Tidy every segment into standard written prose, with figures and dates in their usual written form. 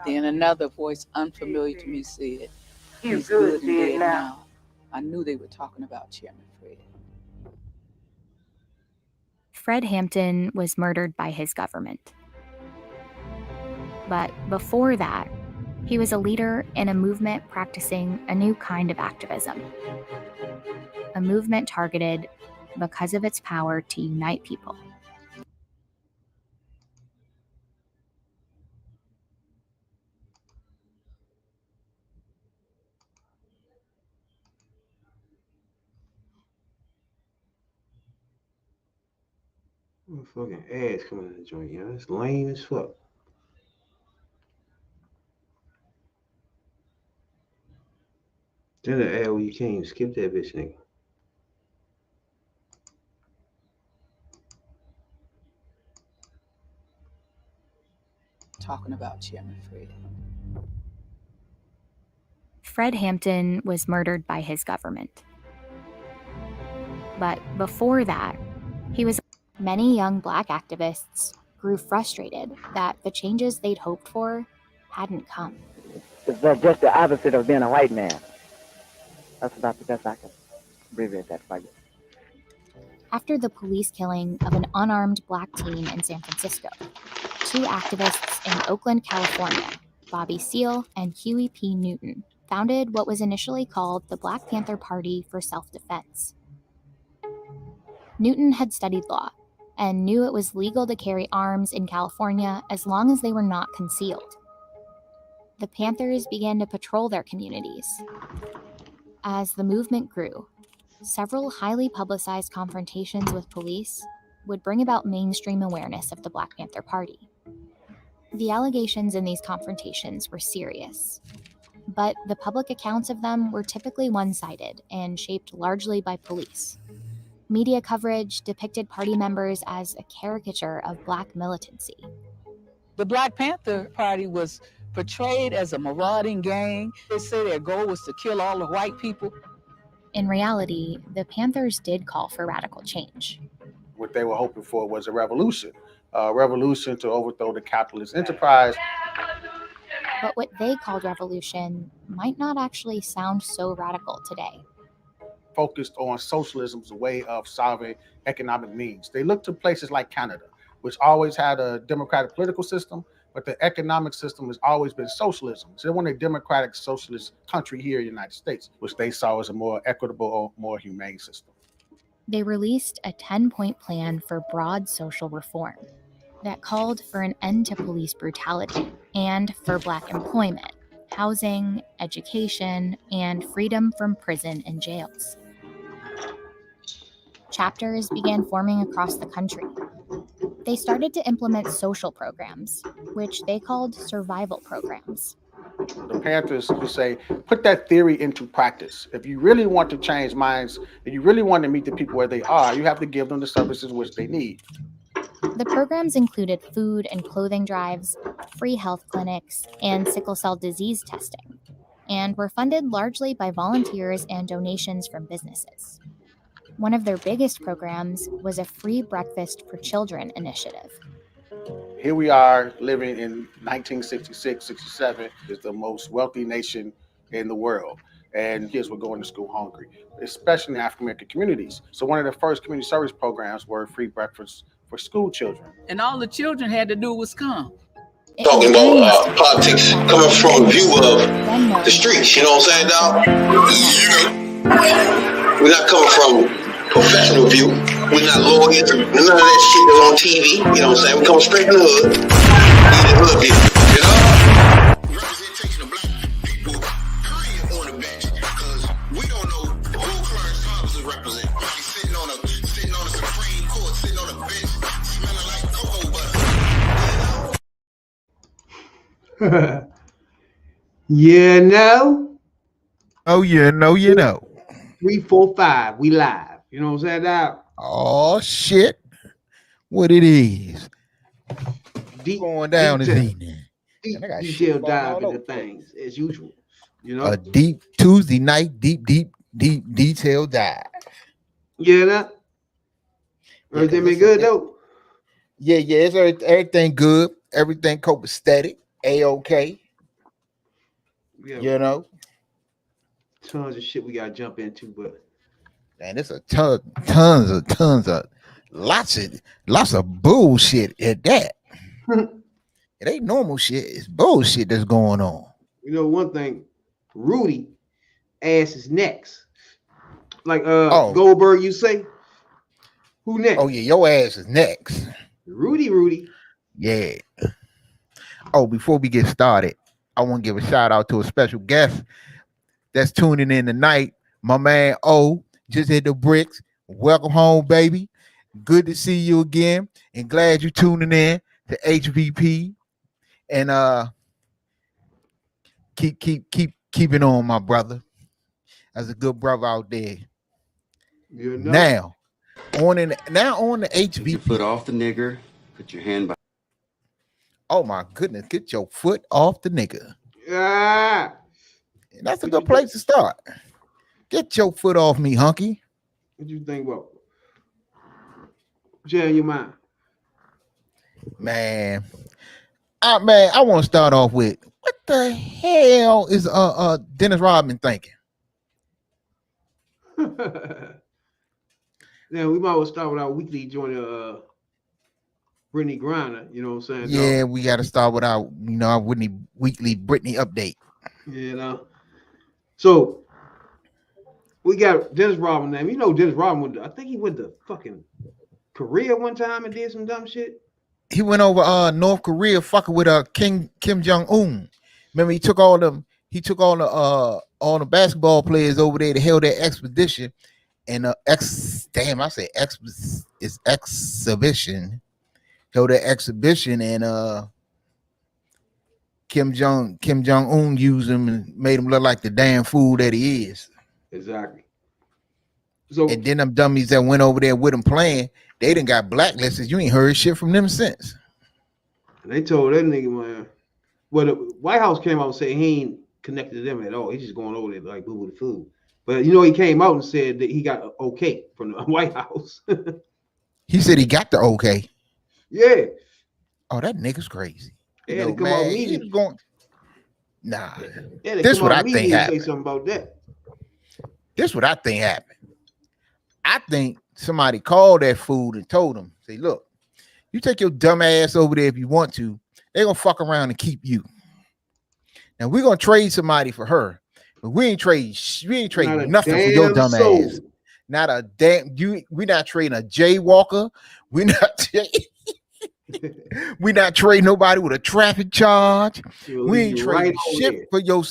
Then another voice unfamiliar to me said, "He's good and dead now." I knew they were talking about Chairman Fred. Fred Hampton was murdered by his government. But before that, he was a leader in a movement practicing a new kind of activism. A movement targeted because of its power to unite people. Fucking ads coming in the joint, yo. It's lame as fuck. Then the ad where you can't even skip that bitch, nigga. Talking about Chairman Fred. Fred Hampton was murdered by his government. But before that, many young Black activists grew frustrated that the changes they'd hoped for hadn't come. It's just the opposite of being a white man. That's about the best I can abbreviate that for you. After the police killing of an unarmed Black teen in San Francisco, two activists in Oakland, California, Bobby Seale and Huey P. Newton, founded what was initially called the Black Panther Party for Self-Defense. Newton had studied law and knew it was legal to carry arms in California as long as they were not concealed. The Panthers began to patrol their communities. As the movement grew, several highly publicized confrontations with police would bring about mainstream awareness of the Black Panther Party. The allegations in these confrontations were serious, but the public accounts of them were typically one-sided and shaped largely by police. Media coverage depicted party members as a caricature of Black militancy. The Black Panther Party was portrayed as a marauding gang. They say their goal was to kill all the white people. In reality, the Panthers did call for radical change. What they were hoping for was a revolution to overthrow the capitalist enterprise. But what they called revolution might not actually sound so radical today. Focused on socialism's way of solving economic needs. They looked to places like Canada, which always had a democratic political system, but the economic system has always been socialism. So they want a democratic socialist country here in the United States, which they saw as a more equitable, more humane system. They released a 10-point plan for broad social reform that called for an end to police brutality and for Black employment, housing, education, and freedom from prison and jails. Chapters began forming across the country. They started to implement social programs, which they called survival programs. The Panthers would say, put that theory into practice. If you really want to change minds, if you really want to meet the people where they are, you have to give them the services which they need. The programs included food and clothing drives, free health clinics, and sickle cell disease testing, and were funded largely by volunteers and donations from businesses. One of their biggest programs was a free breakfast for children initiative. Here we are living in 1966, 67, is the most wealthy nation in the world. And kids were going to school hungry, especially in African-American communities. So one of the first community service programs were free breakfast for school children. And all the children had to do was come. Talking about politics coming from a view of the streets, you know what I'm saying, dog? We're not coming from professional view. We're not lawyers, none of that shit that's on TV, you know what I'm saying? We come straight from the hood. We the hood people, you know? Representation of Black people, period, on the bench, because we don't know who Clarence Thomas is representing. He's sitting on a Supreme Court, sitting on a bench, smelling like cocoa butter. Yeah, no. Oh, yeah, no, you know. 3, 4, 5, we live. You know what I'm saying now? Oh, shit. What it is. Deep, going down this evening. Deep detail dive into things, as usual. You know? A deep Tuesday night, deep detail dive. Yeah, that. Everything been good, though? Yeah, it's everything good. Everything copacetic. A-OK. We have You know, tons of shit we gotta jump into, but and it's a tons of lots of bullshit at that. It ain't normal shit. It's bullshit that's going on. you know one thing, Rudy ass is next. Like Oh, Goldberg, you say? Who next? oh yeah, your ass is next. Rudy. Yeah. Oh, before we get started, I want to give a shout out to a special guest that's tuning in tonight. My man O just hit the bricks. Welcome home, baby. Good to see you again, and glad you're tuning in to HVP. And keep it on, my brother. As a good brother out there. You know. Now on the HVP. Get your foot off the nigger. Put your hand by. Oh my goodness, get your foot off the nigga. Yeah. And that's a good place to start. Get your foot off me, hunky. What you think about? Share your mind. Man, I want to start off with what the hell is Dennis Rodman thinking? Yeah, we might as well start with our weekly joint Brittany Griner, you know what I'm saying? Yeah, we got to start with our weekly Britney update. You know. So we got Dennis Rodman name. You know Dennis Rodman, I think he went to fucking Korea one time and did some dumb shit. He went over North Korea fucking with Kim Jong-un. Remember he took all the basketball players over there to held that expedition and exhibition. Held that exhibition and Kim Jong-un used him and made him look like the damn fool that he is. Exactly. So and then them dummies that went over there with him playing, they done got blacklisted. You ain't heard shit from them since. And they told that nigga, man, well, the White House came out and said he ain't connected to them at all. He's just going over there like boo boo the food. But you know, he came out and said that he got an okay from the White House. He said he got the okay. Yeah. Oh, that nigga's crazy. They had to come out he was going. Nah, yeah, this what I think happened. Say something about that. This what I think happened. I think somebody called that fool and told him, say, look, you take your dumb ass over there if you want to. They're gonna fuck around and keep you. Now we're gonna trade somebody for her, but we ain't trading nothing for your dumb ass. Not a damn we're not trading a jaywalker. We're not trading nobody with a traffic charge. We ain't trading shit for your.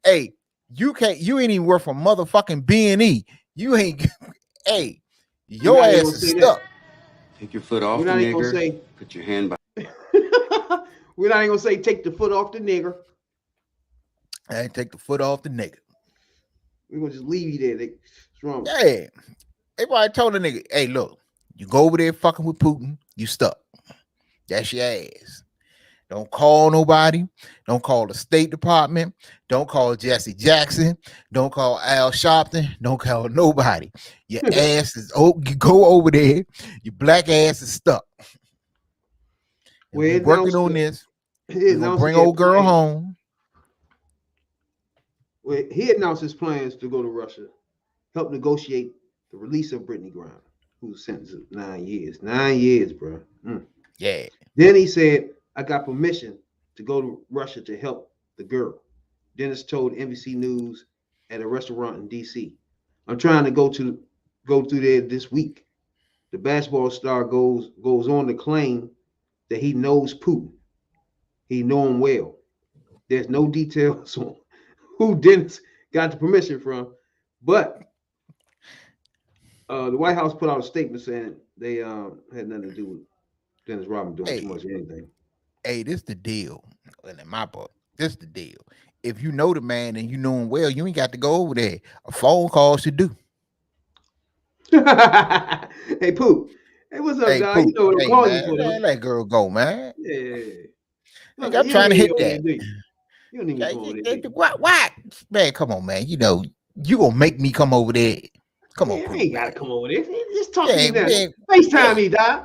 Hey, you ain't even worth a motherfucking B&E. You ain't. Hey, your ass is stuck. Take your foot off the nigger. Put your hand by. We're not even gonna say take the foot off the nigger. I take the foot off the nigger. We're gonna just leave you there. What's wrong? Yeah. Everybody told the nigga, hey, look, you go over there fucking with Putin, you stuck. That's your ass. Don't call nobody. Don't call the State Department. Don't call Jesse Jackson. Don't call Al Sharpton. Don't call nobody. Your ass is you go over there. Your black ass is stuck. We're working on this. We're gonna bring old girl home. Well, he announced his plans to go to Russia, help negotiate the release of Brittany Griner, who was sentenced to 9 years. 9 years, bro. Yeah. Then he said, I got permission to go to Russia to help the girl. Dennis told NBC News at a restaurant in D.C. I'm trying to go through there this week. The basketball star goes on to claim that he knows Putin. He know him well. There's no details on who Dennis got the permission from, but the White House put out a statement saying they had nothing to do with Dennis Rodman doing too much of anything. Hey, this the deal. And in my book, this the deal. If you know the man and you know him well, you ain't got to go over there. A phone call should do. Hey, Poop. Hey, what's up, dog? Poop. You know what I'm calling you for, man, let girl go, man. Yeah. Look, I'm trying to hit that. You don't even go Why? Man, come on, man. You know, you gonna make me come over there. Come on, I ain't gotta come over there. Just talk to me now. Yeah, FaceTime me, dog.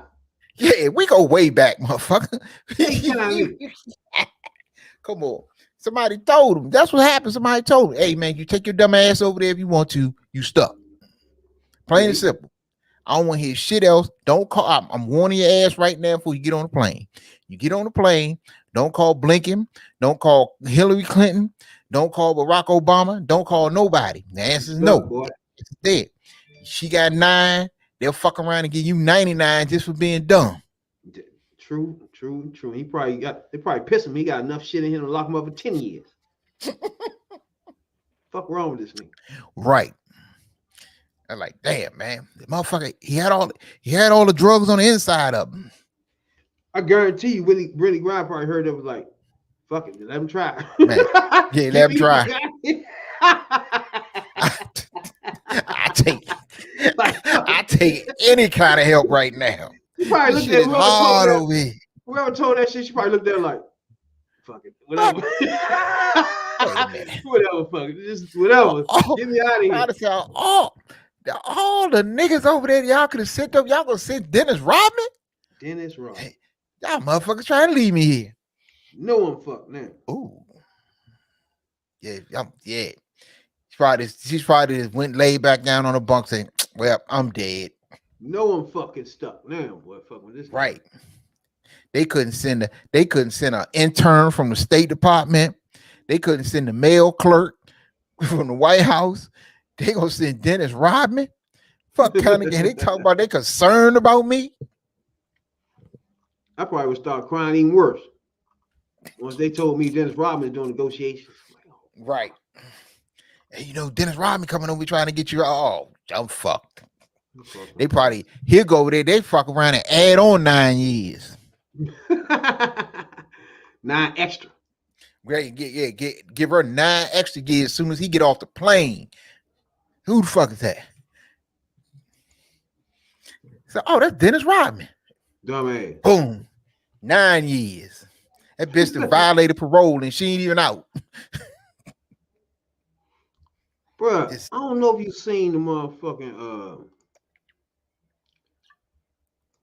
Yeah, we go way back, motherfucker. FaceTime me. Come on. Somebody told him. That's what happened. Somebody told him, hey, man, you take your dumb ass over there if you want to. You stuck. Plain and simple. I don't want to hear shit else. Don't call. I'm warning your ass right now before you get on the plane. You get on the plane. Don't call Blinken. Don't call Hillary Clinton. Don't call Barack Obama. Don't call nobody. The answer is no. Boy. It's dead. She got 9. They'll fuck around and give you 99 just for being dumb. True. They probably piss him. He got enough shit in him to lock him up for 10 years. Fuck wrong with this nigga? Right. I'm like, damn, man, the motherfucker, he had all the drugs on the inside of him. I guarantee you, Willie Grimes probably heard it, was like, fuck it, let him try. Man, yeah, let him try. I take any kind of help right now. He probably looked at whoever told that shit. She probably looked at it like, fuck it, whatever. Whatever, fuck it, just whatever. Get me out of here. All the niggas over there, y'all could have sent up. Y'all gonna send Dennis Rodman? Dennis Rodman. Hey, y'all motherfuckers trying to leave me here. No one fuck now. Ooh. Yeah. She's probably just went laid back down on the bunk saying, well, I'm dead. No one fucking stuck now, boy. Fuck with this. Right. They couldn't send an intern from the State Department. They couldn't send the mail clerk from the White House. They gonna send Dennis Rodman. Fuck kind of game. They talk about they concerned about me. I probably would start crying even worse once they told me Dennis Rodman is doing negotiations. Right. Hey, you know, Dennis Rodman coming over trying to get you. Oh, I'm fucked. They probably he'll go over there. They fuck around and add on 9 years. 9 extra. Great, give her 9 extra years as soon as he get off the plane. Who the fuck is that? So, oh, that's Dennis Rodman. Dumbass. Boom. 9 years. That bitch that violated parole and she ain't even out. Bruh, I don't know if you seen the motherfucking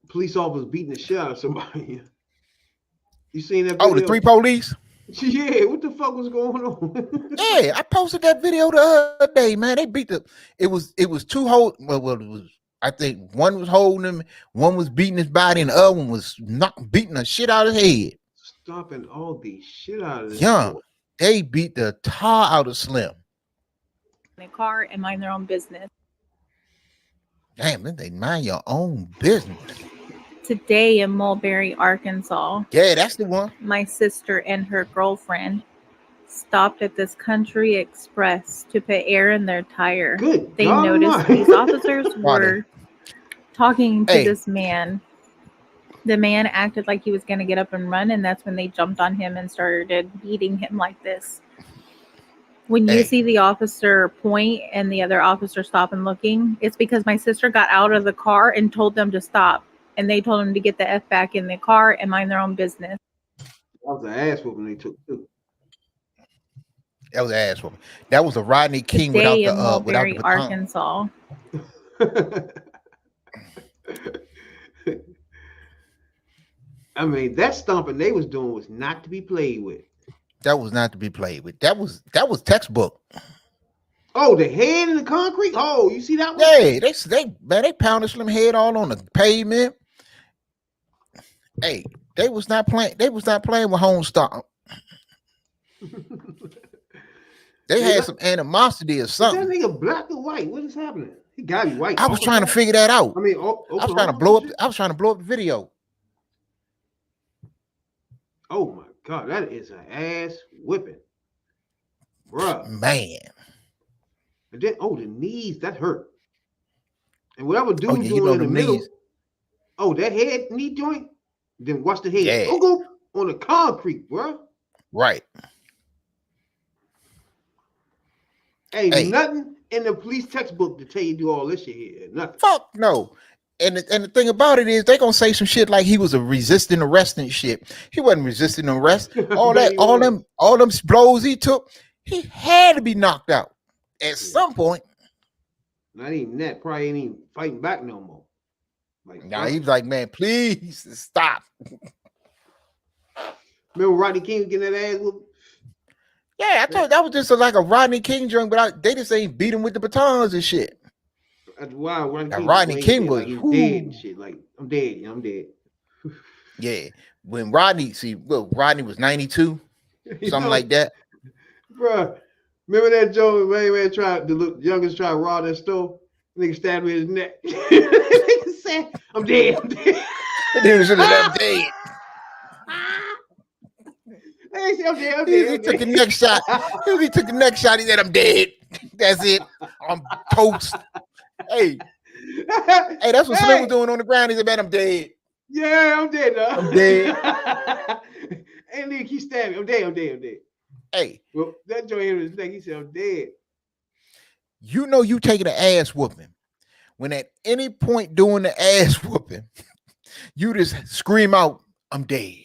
police officers beating the shit out of somebody. You seen that video? Oh, the 3 police? Yeah, what the fuck was going on? Yeah, I posted that video the other day, man. They beat it was 2 hold. Well, it was, I think one was holding him, one was beating his body, and the other one was beating the shit out of his head. Stomping all the shit out of this. Young, they beat the tar out of Slim. In a car and mind their own business. Damn, they mind your own business. Today in Mulberry, Arkansas. Yeah, that's the one. My sister and her girlfriend stopped at this Country Express to put air in their tire. Good. They noticed these officers were talking to this man. The man acted like he was going to get up and run, and that's when they jumped on him and started beating him like this. When you see the officer point and the other officer stop and looking, it's because my sister got out of the car and told them to stop. And they told him to get the F back in the car and mind their own business. That was an ass whooping they took too. That was an ass whooping. That was a Rodney King Today without in Mulberry, the baton. Arkansas. I mean, that stomping they was doing was not to be played with. That was not to be played with. That was textbook. Oh, the head in the concrete. Oh, you see that one? Yeah, they pounded Slim head all on the pavement. Hey, they was not playing. They was not playing with home stomp. They had some animosity or something. Is that nigga black or white? What is happening? He gotta be white. I was trying to figure that out. I mean, I was trying to blow up the video. Oh my god, that is an ass whipping, bruh. Man. And then, the knees, that hurt. And whatever dude doing in the middle, that head knee joint, then watch the head. Yeah. Go on the concrete, bro. Right. Hey, nothing in the police textbook to tell you to do all this shit here. Nothing. Fuck no. And the thing about it is they gonna say some shit like he was a resisting arrest and shit. He wasn't resisting arrest. All them blows he took, he had to be knocked out at some point. Not even that. Probably ain't even fighting back no more. He was like, man, please stop. Remember Rodney King getting that ass whooped? Yeah, I thought that was just like a Rodney King joint, but they just ain't beat him with the batons and shit. Wow, Rodney King was like he's dead and shit. Like I'm dead. I'm dead. Yeah, when Rodney was 92, something like that. Bro, remember that Joe man tried the youngest tried to rob that store? Nigga stabbed me in his neck. Nigga said, I'm dead. I'm dead. The dude should have left dead. He took the next shot. He took the next shot. He said, I'm dead. That's it. I'm toast. Hey, that's what Slim was doing on the ground. He said, man, I'm dead. Yeah, I'm dead now. I'm dead. And nigga keep stabbing. I'm dead. Hey. Well, that joint in his neck, he said, I'm dead. You know you taking an ass whooping. When at any point during the ass whooping, you just scream out, I'm dead.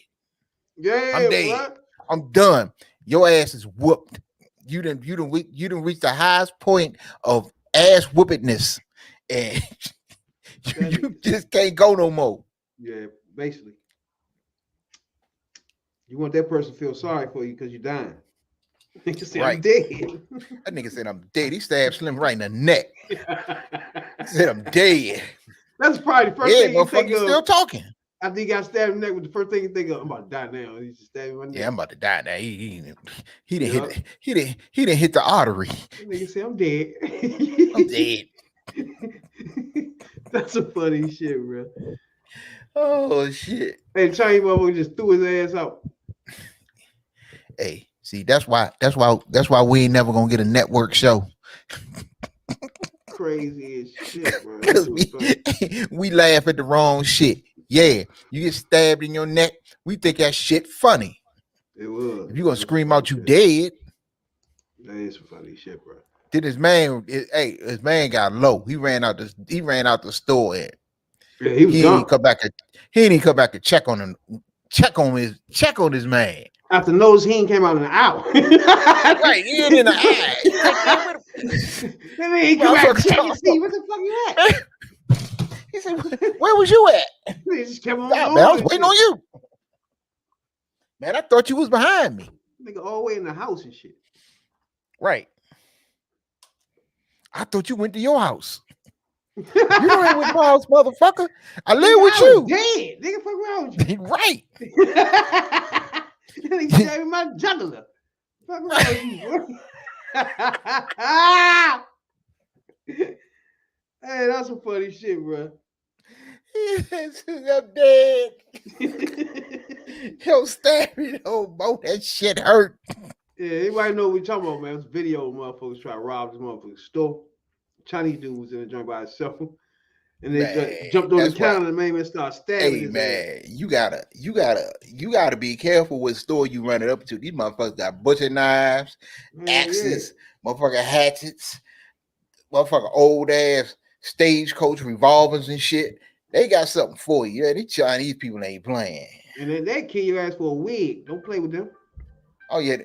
Yeah, I'm dead. What? I'm done. Your ass is whooped. You didn't reach the highest point of ass whoopedness, and you just can't go no more. Yeah, basically. You want that person to feel sorry for you because you're dying. Nigga said, right. I'm dead. That nigga said, I'm dead. He stabbed Slim right in the neck. He said, I'm dead. That's probably the first thing you think of. Still talking. After he got stabbed in the neck, with the first thing you think of, I'm about to die now. He just stabbed my neck. Yeah, I'm about to die now. He didn't hit the artery. That nigga said, I'm dead. I'm dead. That's some funny shit, bro. Oh shit. Hey, Chinese motherfucker just threw his ass out. Hey, see, that's why we ain't never gonna get a network show. Crazy as shit, bro. we laugh at the wrong shit. Yeah, you get stabbed in your neck. We think that shit funny. It was. If you gonna scream out you dead, that is some funny shit, bro. Then his man got low. He ran out the store. And yeah, he was gone. He didn't come back to check on him. Check on his man. After nose, he ain't came out in an hour. Right, he ain't in the eye. Then he come back and check and see what the fuck you at. He said, "Where was you at?" He just kept on man, I was waiting on you. Man, I thought you was behind me. Nigga, all the way in the house and shit. Right. I thought you went to your house. You don't live with my house, motherfucker. I live with you. Dead. Nigga, fuck around with you. Right. He stabbed my jugular. Fuck around with you, bro. Hey, that's some funny shit, bro. I'm dead. Yo, stab me, boy. That shit hurt. Yeah, anybody know what we talking about, man? It's a video of motherfuckers try to rob this motherfucker's store. Chinese dude was in the joint by himself. And they jumped on the counter and made me start stabbing. Hey, man, you gotta be careful what store you run it up to. These motherfuckers got butcher knives, axes, motherfucking hatchets, motherfucking old ass stagecoach revolvers and shit. They got something for you. Yeah, these Chinese people ain't playing. And then they kill your ass for a wig. Don't play with them. Oh yeah.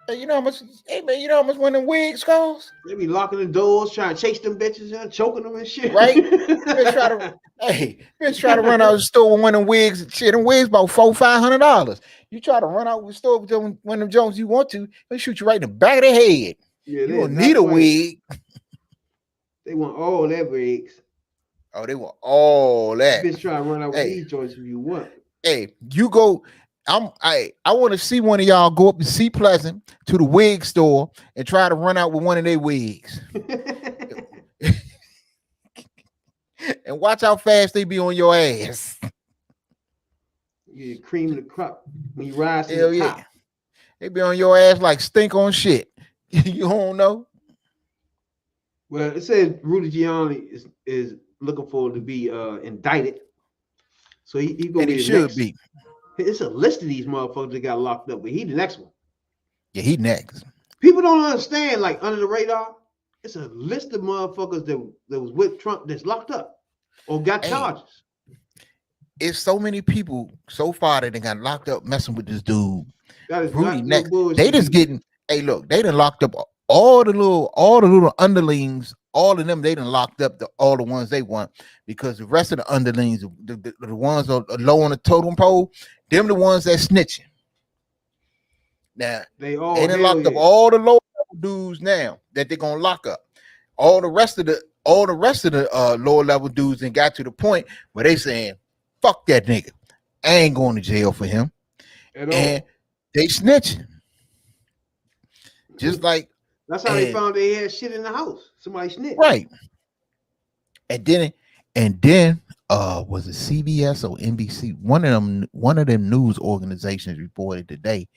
Hey, you know how much? Hey man, you know how much one of them wigs cost? They be locking the doors, trying to chase them bitches and choking them and shit. Right? Bitch try to run out of the store with one of them wigs. Shit, them wigs about $400-$500. You try to run out of the store with one of them Jones you want to, they shoot you right in the back of the head. Yeah, you gonna need a wig. They want all that wigs. Oh, they want all that. Bitch try to run out with these joints if you want. Hey, you go. I want to see one of y'all go up to Sea Pleasant to the wig store and try to run out with one of their wigs. And watch how fast they be on your ass. You cream the crop when you rise to the top. They be on your ass like stink on shit. You don't know? Well, it says Rudy Giuliani is looking for to be indicted. So he gonna be the next. Be. It's a list of these motherfuckers that got locked up, but he the next one. Yeah, he next. People don't understand, like under the radar, it's a list of motherfuckers that was with Trump that's locked up or got charges. It's so many people so far that they got locked up messing with this dude. That is Rudy next. They just getting. Hey, look, they done locked up all the little underlings. All of them, they done locked up all the ones they want, because the rest of the underlings, the ones are low on the totem pole, them the ones that snitching. Now they all done locked up all the low level dudes now that they're gonna lock up. All the rest of the lower level dudes and got to the point where they saying, fuck that nigga. I ain't going to jail for him. At and all. They snitching. Just like that's how they found they had shit in the house. Somebody snitched. Right. And then was it CBS or NBC? One of them news organizations reported today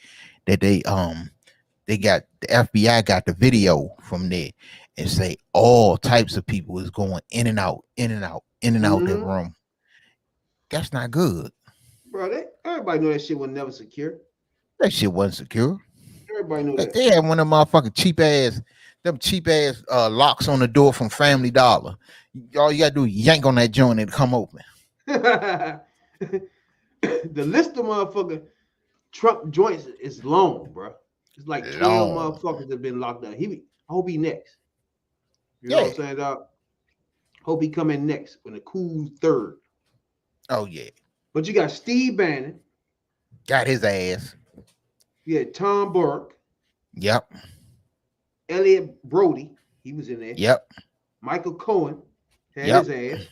that they got the FBI got the video from there and say all types of people is going in and out that room. That's not good. Bro, everybody know that shit was never secure. That shit wasn't secure. Everybody knew that. They had one of them motherfucking cheap ass locks on the door from Family Dollar. All you gotta do is yank on that joint and come open. The list of motherfucking Trump joints is long, bro. It's like 12 motherfuckers that been locked up. I hope he next. You know what I'm saying, dog? Hope he come in next when the cool third. Oh yeah. But you got Steve Bannon. Got his ass. You had Tom Burke. Yep. Elliot Brody. He was in there. Yep. Michael Cohen had his ass.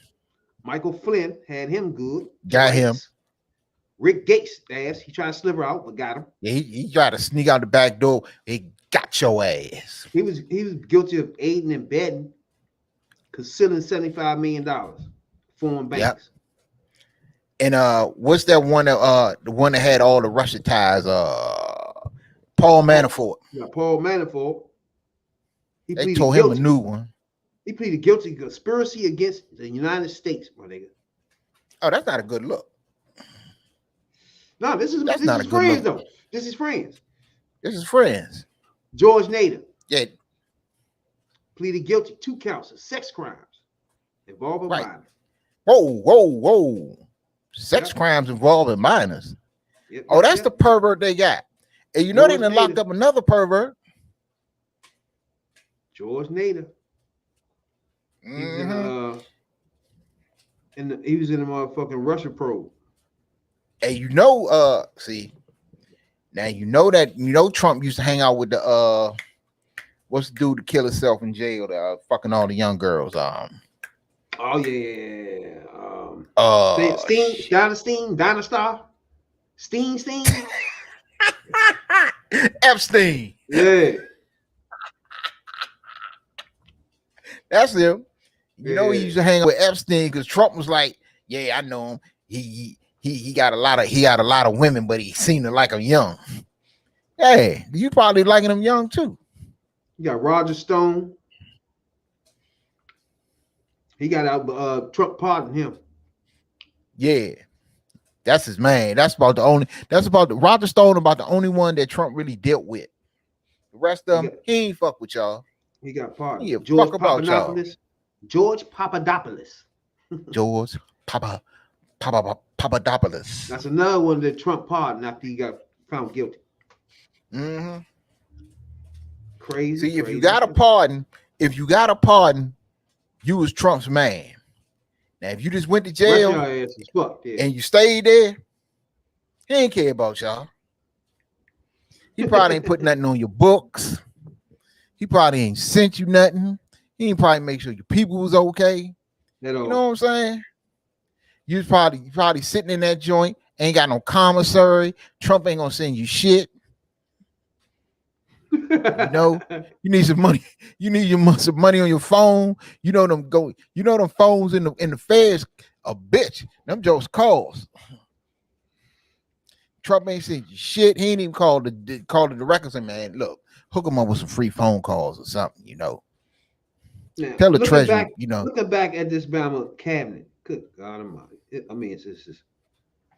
Michael Flynn had him good. Got him. Rick Gates' ass. He tried to slither out, but got him. Yeah, he tried to sneak out the back door. He got your ass. He was guilty of aiding and abetting, concealing $75 million, foreign banks. Yep. And what's that one? The one that had all the Russia ties. Paul Manafort. Yeah, Paul Manafort. They told him a new one. He pleaded guilty to conspiracy against the United States, my nigga. Oh, that's not a good look. No, this is friends though. This is friends. This is friends. George Nader. Yeah. Pleaded guilty 2 counts of sex crimes involving minors. Whoa. Sex crimes involving minors. Yep, that's the pervert they got. And you know they done locked up another pervert. George Nader. Mm-hmm. He was in the motherfucking Russia probe. And see, now Trump used to hang out with the what's the dude to kill himself in jail, fucking all the young girls. Oh yeah. Steen. Epstein. Yeah. That's him. You know he used to hang out with Epstein because Trump was like, yeah, I know him. He got a lot of women, but he seemed to like them young. Hey, you probably liking them young too. You got Roger Stone. He got out. Trump pardoned him. Yeah, that's his man. Roger Stone about the only one that Trump really dealt with. The rest of them, he ain't fuck with y'all. He got pardoned. He fuck about y'all. George Papadopoulos. George Papadopoulos. That's another one that Trump pardoned after he got found guilty. Mm-hmm. Crazy. See, if you got a pardon, you was Trump's man. Now, if you just went to jail and you stayed there, he ain't care about y'all. He probably ain't put nothing on your books. He probably ain't sent you nothing. He ain't probably make sure your people was okay. You know what I'm saying? You was probably sitting in that joint, ain't got no commissary. Trump ain't gonna send you shit. You need some money. You need some money on your phone. Them phones in the feds a bitch. Them jokes calls. Trump ain't sent you shit. He ain't even called the director and say, man, look, hook him up with some free phone calls or something, Now, tell the treasury, Looking back at this Bama cabinet, good God Almighty. It's just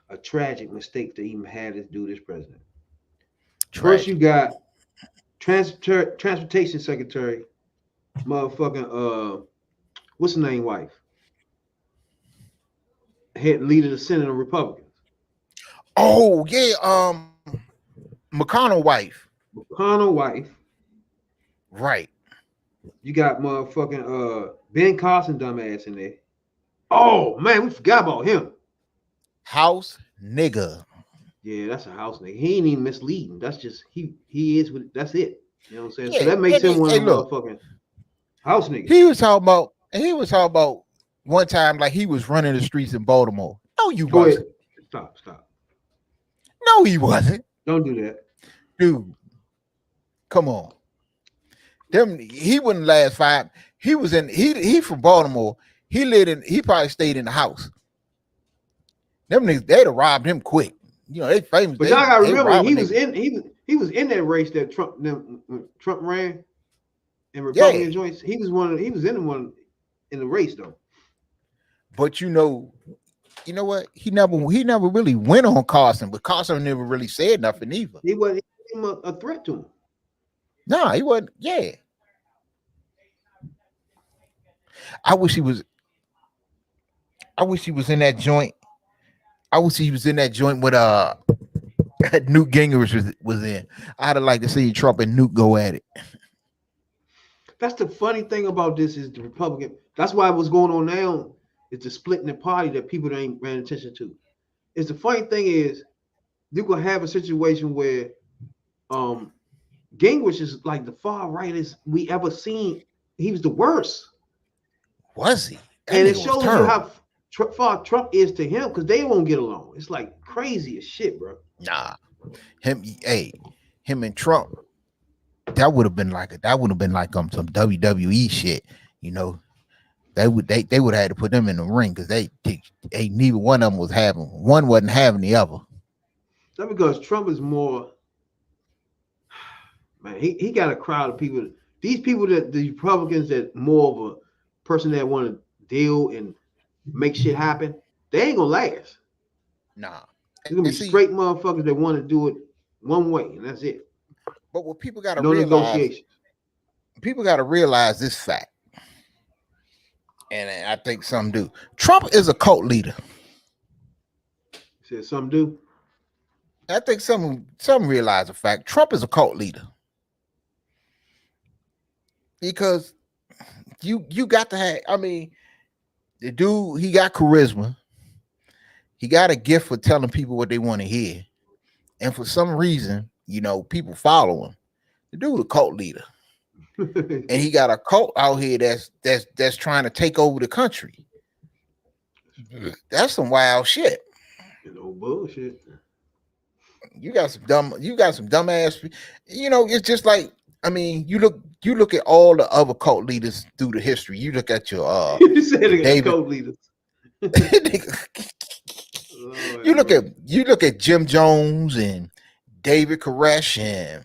a tragic mistake to even have this dude as president. First, you got Transportation Secretary, motherfucking what's the name wife? Head leader of the Senate of Republicans. Oh yeah, McConnell wife. Right. You got motherfucking Ben Carson dumbass in there. Oh man, we forgot about him. House nigga. Yeah, that's a house nigga. He ain't even misleading. That's just he is with that's it. You know what I'm saying? Yeah, So that makes him one of the look, motherfucking house niggas. He was talking about one time like he was running the streets in Baltimore. No, you Go wasn't. Ahead. Stop. No, he wasn't. Don't do that. Dude, come on. He wouldn't last 5. He was in he from Baltimore. He probably stayed in the house. Them niggas, they'd have robbed him quick. You know, they famous. But y'all gotta remember he was in that race that Trump ran in Republican joints. He was in the race though. But you know what? He never really went on Carson, but Carson never really said nothing either. He wasn't a threat to him. No, he wasn't. Yeah. I wish he was in that joint. I wish he was in that joint with Newt Gingrich was in. I'd have liked to see Trump and Newt go at it. That's the funny thing about this is the Republican. That's why what's going on now is the split in the party that people ain't paying attention to. It's the funny thing is you're gonna have a situation where Gingrich is like the far rightest we ever seen. He was the worst. Was he? And it shows you how far Trump is to him because they won't get along. It's like crazy as shit, bro. Nah, him and Trump. That would have been like some WWE shit, you know. They would have had to put them in the ring because they neither one of them wasn't having the other. That's because Trump is more, man. He got a crowd of people. These people that the Republicans that more of a person that want to deal and make shit happen. They ain't gonna last. Nah, it's gonna be straight motherfuckers that want to do it one way, and that's it. But what people got to realize, people got to realize this fact, and I think some do. Trump is a cult leader. Said some do. I think some realize the fact. Trump is a cult leader because you got to have. I mean, the dude, he got charisma. He got a gift for telling people what they want to hear, and for some reason, you know, people follow him. The dude a cult leader. And he got a cult out here that's trying to take over the country. That's some wild shit. You know, bullshit. You got some dumb ass. You know, it's just like, I mean, you look at all the other cult leaders through the history. You look at your you said David, cult leaders. You look at Jim Jones and David Koresh and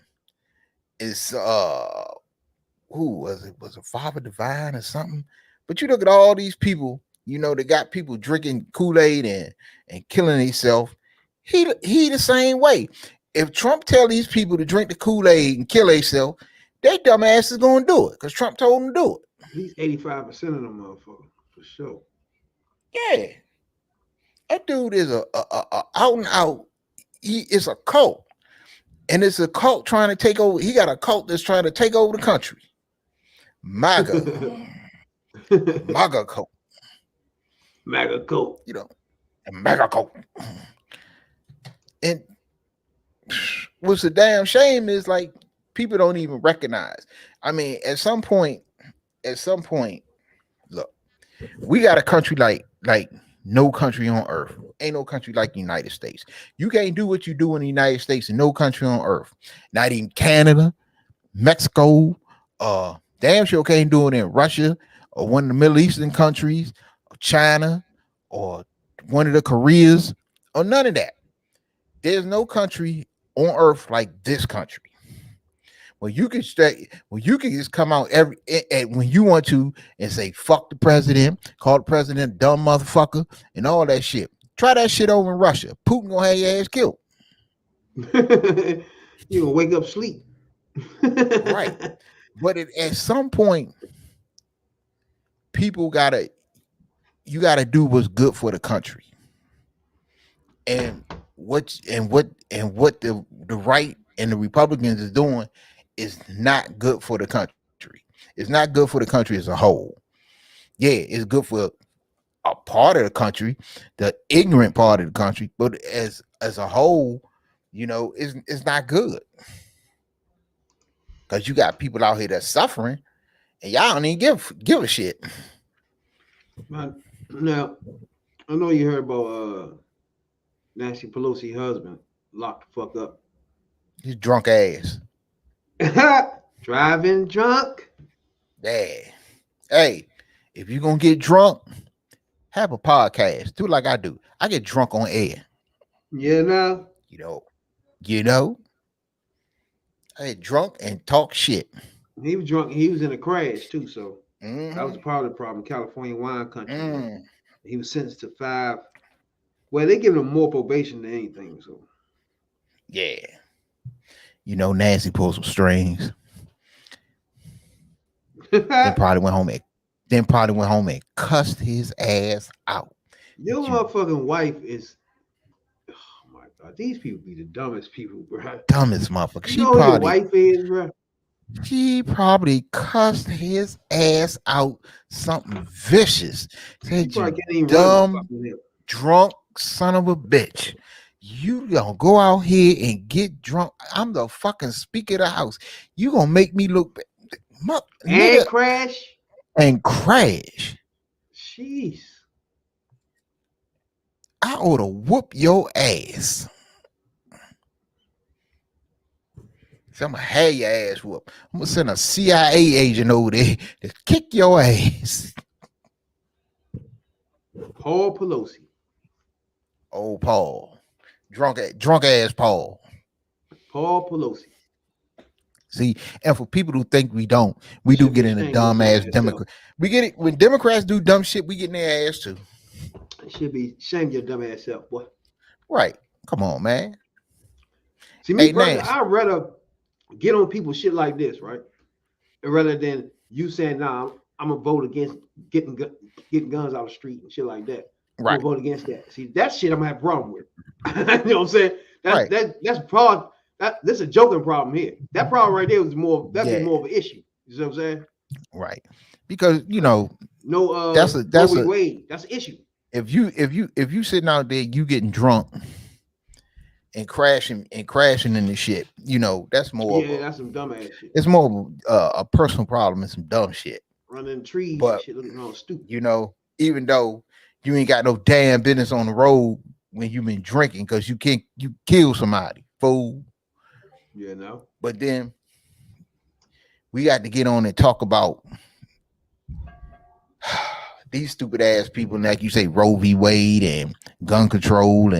it's who was it? Was it Father Divine or something? But you look at all these people, you know, they got people drinking Kool-Aid and killing themselves. He the same way. If Trump tell these people to drink the Kool-Aid and kill themselves, they dumb ass is gonna do it because Trump told them to do it. He's 85% of them motherfuckers for sure. Yeah, that dude is a out and out. He is a cult. And it's a cult trying to take over. He got a cult that's trying to take over the country. MAGA. MAGA cult. MAGA cult. You know, a MAGA cult. And what's a damn shame is like people don't even recognize. I mean, at some point, look, we got a country like no country on earth. Ain't no country like the United States. You can't do what you do in the United States in no country on earth. Not even Canada, Mexico, damn sure can't do it in Russia or one of the Middle Eastern countries, or China, or one of the Koreas, or none of that. There's no country on earth like this country. Well, you can just come out when you want to and say fuck the president, call the president a dumb motherfucker, and all that shit. Try that shit over in Russia. Putin gonna have your ass killed. You gonna wake up sleep. Right. But at some point, you gotta do what's good for the country. And what the right and the Republicans is doing is not good for the country. It's not good for the country as a whole. Yeah, it's good for a part of the country, the ignorant part of the country, but as a whole, it's not good. Because you got people out here that's suffering, and y'all don't even give a shit. Now, I know you heard about Nancy Pelosi husband locked the fuck up. His drunk ass. Driving drunk. Yeah. Hey, if you're gonna get drunk, have a podcast. Do like I do. I get drunk on air. Yeah, now. You know. I get drunk and talk shit. He was drunk. He was in a crash too, so that was part of the problem. California wine country. He was sentenced to 5. Well, they give him more probation than anything. So, yeah. Nancy pulled some strings. then probably went home and cussed his ass out. Your motherfucking wife is. Oh my god, these people be the dumbest people, bro. Dumbest motherfucker. You know who your wife is, bro? She probably cussed his ass out something vicious. Said, you dumb, drunk son of a bitch. You gonna go out here and get drunk. I'm the fucking speaker of the house. You gonna make me look bad. And crash. Jeez. I ought to whoop your ass. So I'm gonna have your ass whoop. I'm gonna send a CIA agent over there to kick your ass. Paul Pelosi. Oh, Paul. Drunk ass Paul. Paul Pelosi. See, and for people who think we don't, we do get in a dumb ass Democrat. We get it when Democrats do dumb shit, we get in their ass too. It should be shame your dumb ass self, boy. Right. Come on, man. See, me, brother, I'd rather get on people's shit like this, right? Rather than you saying, nah, I'm gonna vote against getting guns out of the street and shit like that. Right. I'm gonna vote against that. See, that shit I'm gonna have a problem with. You know what I'm saying? That's problem. This is a joking problem here. That problem right there was more. That'd be more of an issue. You know what I'm saying? Right. Because that's an issue. If you sitting out there, you getting drunk and crashing in the shit, that's more. Yeah, that's some dumb ass shit. It's more a personal problem and some dumb shit. Running trees, but shit looking all stupid. Even though you ain't got no damn business on the road when you've been drinking, because you kill somebody, fool. Yeah, no. But then we got to get on and talk about these stupid ass people, like you say, Roe v. Wade and gun control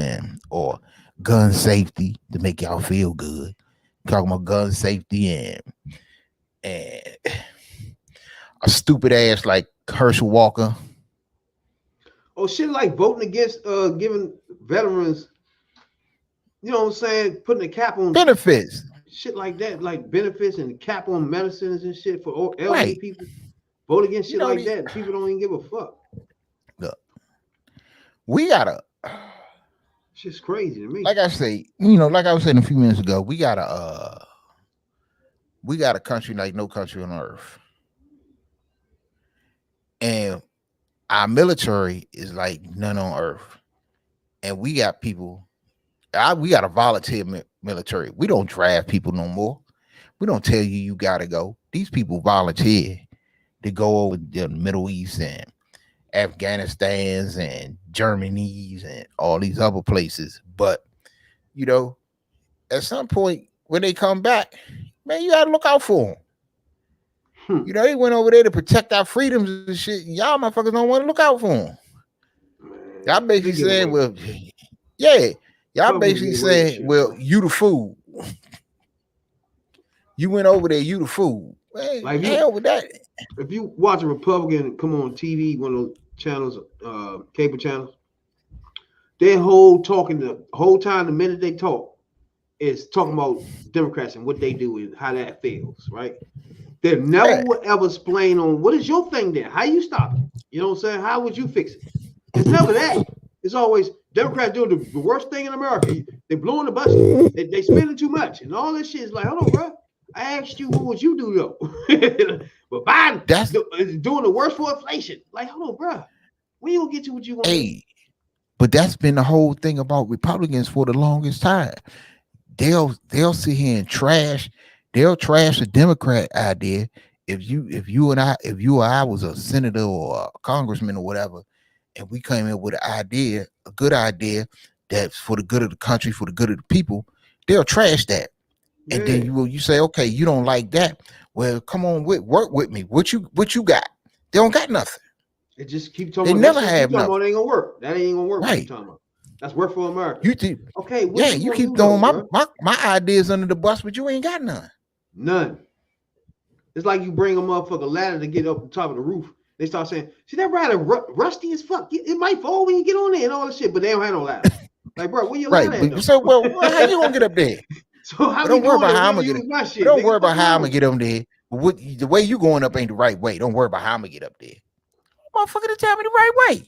or gun safety to make y'all feel good. Talking about gun safety and a stupid ass like Herschel Walker. Oh, shit like voting against giving veterans, you know what I'm saying, putting a cap on benefits. Shit like that, like benefits and cap on medicines and shit for elderly people. Vote against shit like that. People don't even give a fuck. Look, we gotta. It's just crazy to me. Like I say, like I was saying a few minutes ago, we got a country like no country on earth, and our military is like none on earth, and we got people. We got a volunteer military. We don't draft people no more. We don't tell you gotta go. These people volunteer to go over the Middle East and Afghanistan's and Germany's and all these other places. But at some point when they come back, man, you gotta look out for them. They went over there to protect our freedoms and shit. And y'all motherfuckers don't want to look out for them. Y'all basically saying, well, yeah. Y'all basically saying, well, you the fool. You went over there, you the fool. Hey, like hell with that. If you watch a Republican come on TV, one of those channels, cable channels, their whole talking the whole time, the minute they talk, is talking about Democrats and what they do and how that fails, right? They never would ever explain on what is your thing there, how you stop it. You know what I'm saying? How would you fix it? It's never that. It's always Democrats doing the worst thing in America. They blowing the budget. They spending too much, and all this shit is like, hold on, bro. I asked you, what would you do though? But Biden is doing the worst for inflation. Like, hold on, bro. When you gonna get to what you want? Hey, but that's been the whole thing about Republicans for the longest time. they'll sit here and trash. They'll trash a Democrat idea. If you or I was a senator or a congressman or whatever, and we came in with an idea, a good idea that's for the good of the country, for the good of the people, they'll trash that. And then you say, okay, you don't like that. Well, come on, work with me. What you got? They don't got nothing. They just keep talking. They never have nothing. It ain't gonna work. That ain't gonna work. Right. What you talking about? That's work for America. Okay. You keep throwing my ideas under the bus, but you ain't got none. None. It's like you bring a motherfucker ladder to get up the top of the roof. They start saying, "See that ladder rusty as fuck. It might fall when you get on there and all that shit." But they don't have no ladder. Like, bro, where your ladder at? So, well, how you gonna get up there? So how don't worry about how I'm gonna get. Don't worry about how I'm gonna get up there. But the way you going up ain't the right way. Don't worry about how I'm gonna get up there. Motherfucker, to tell me the right way.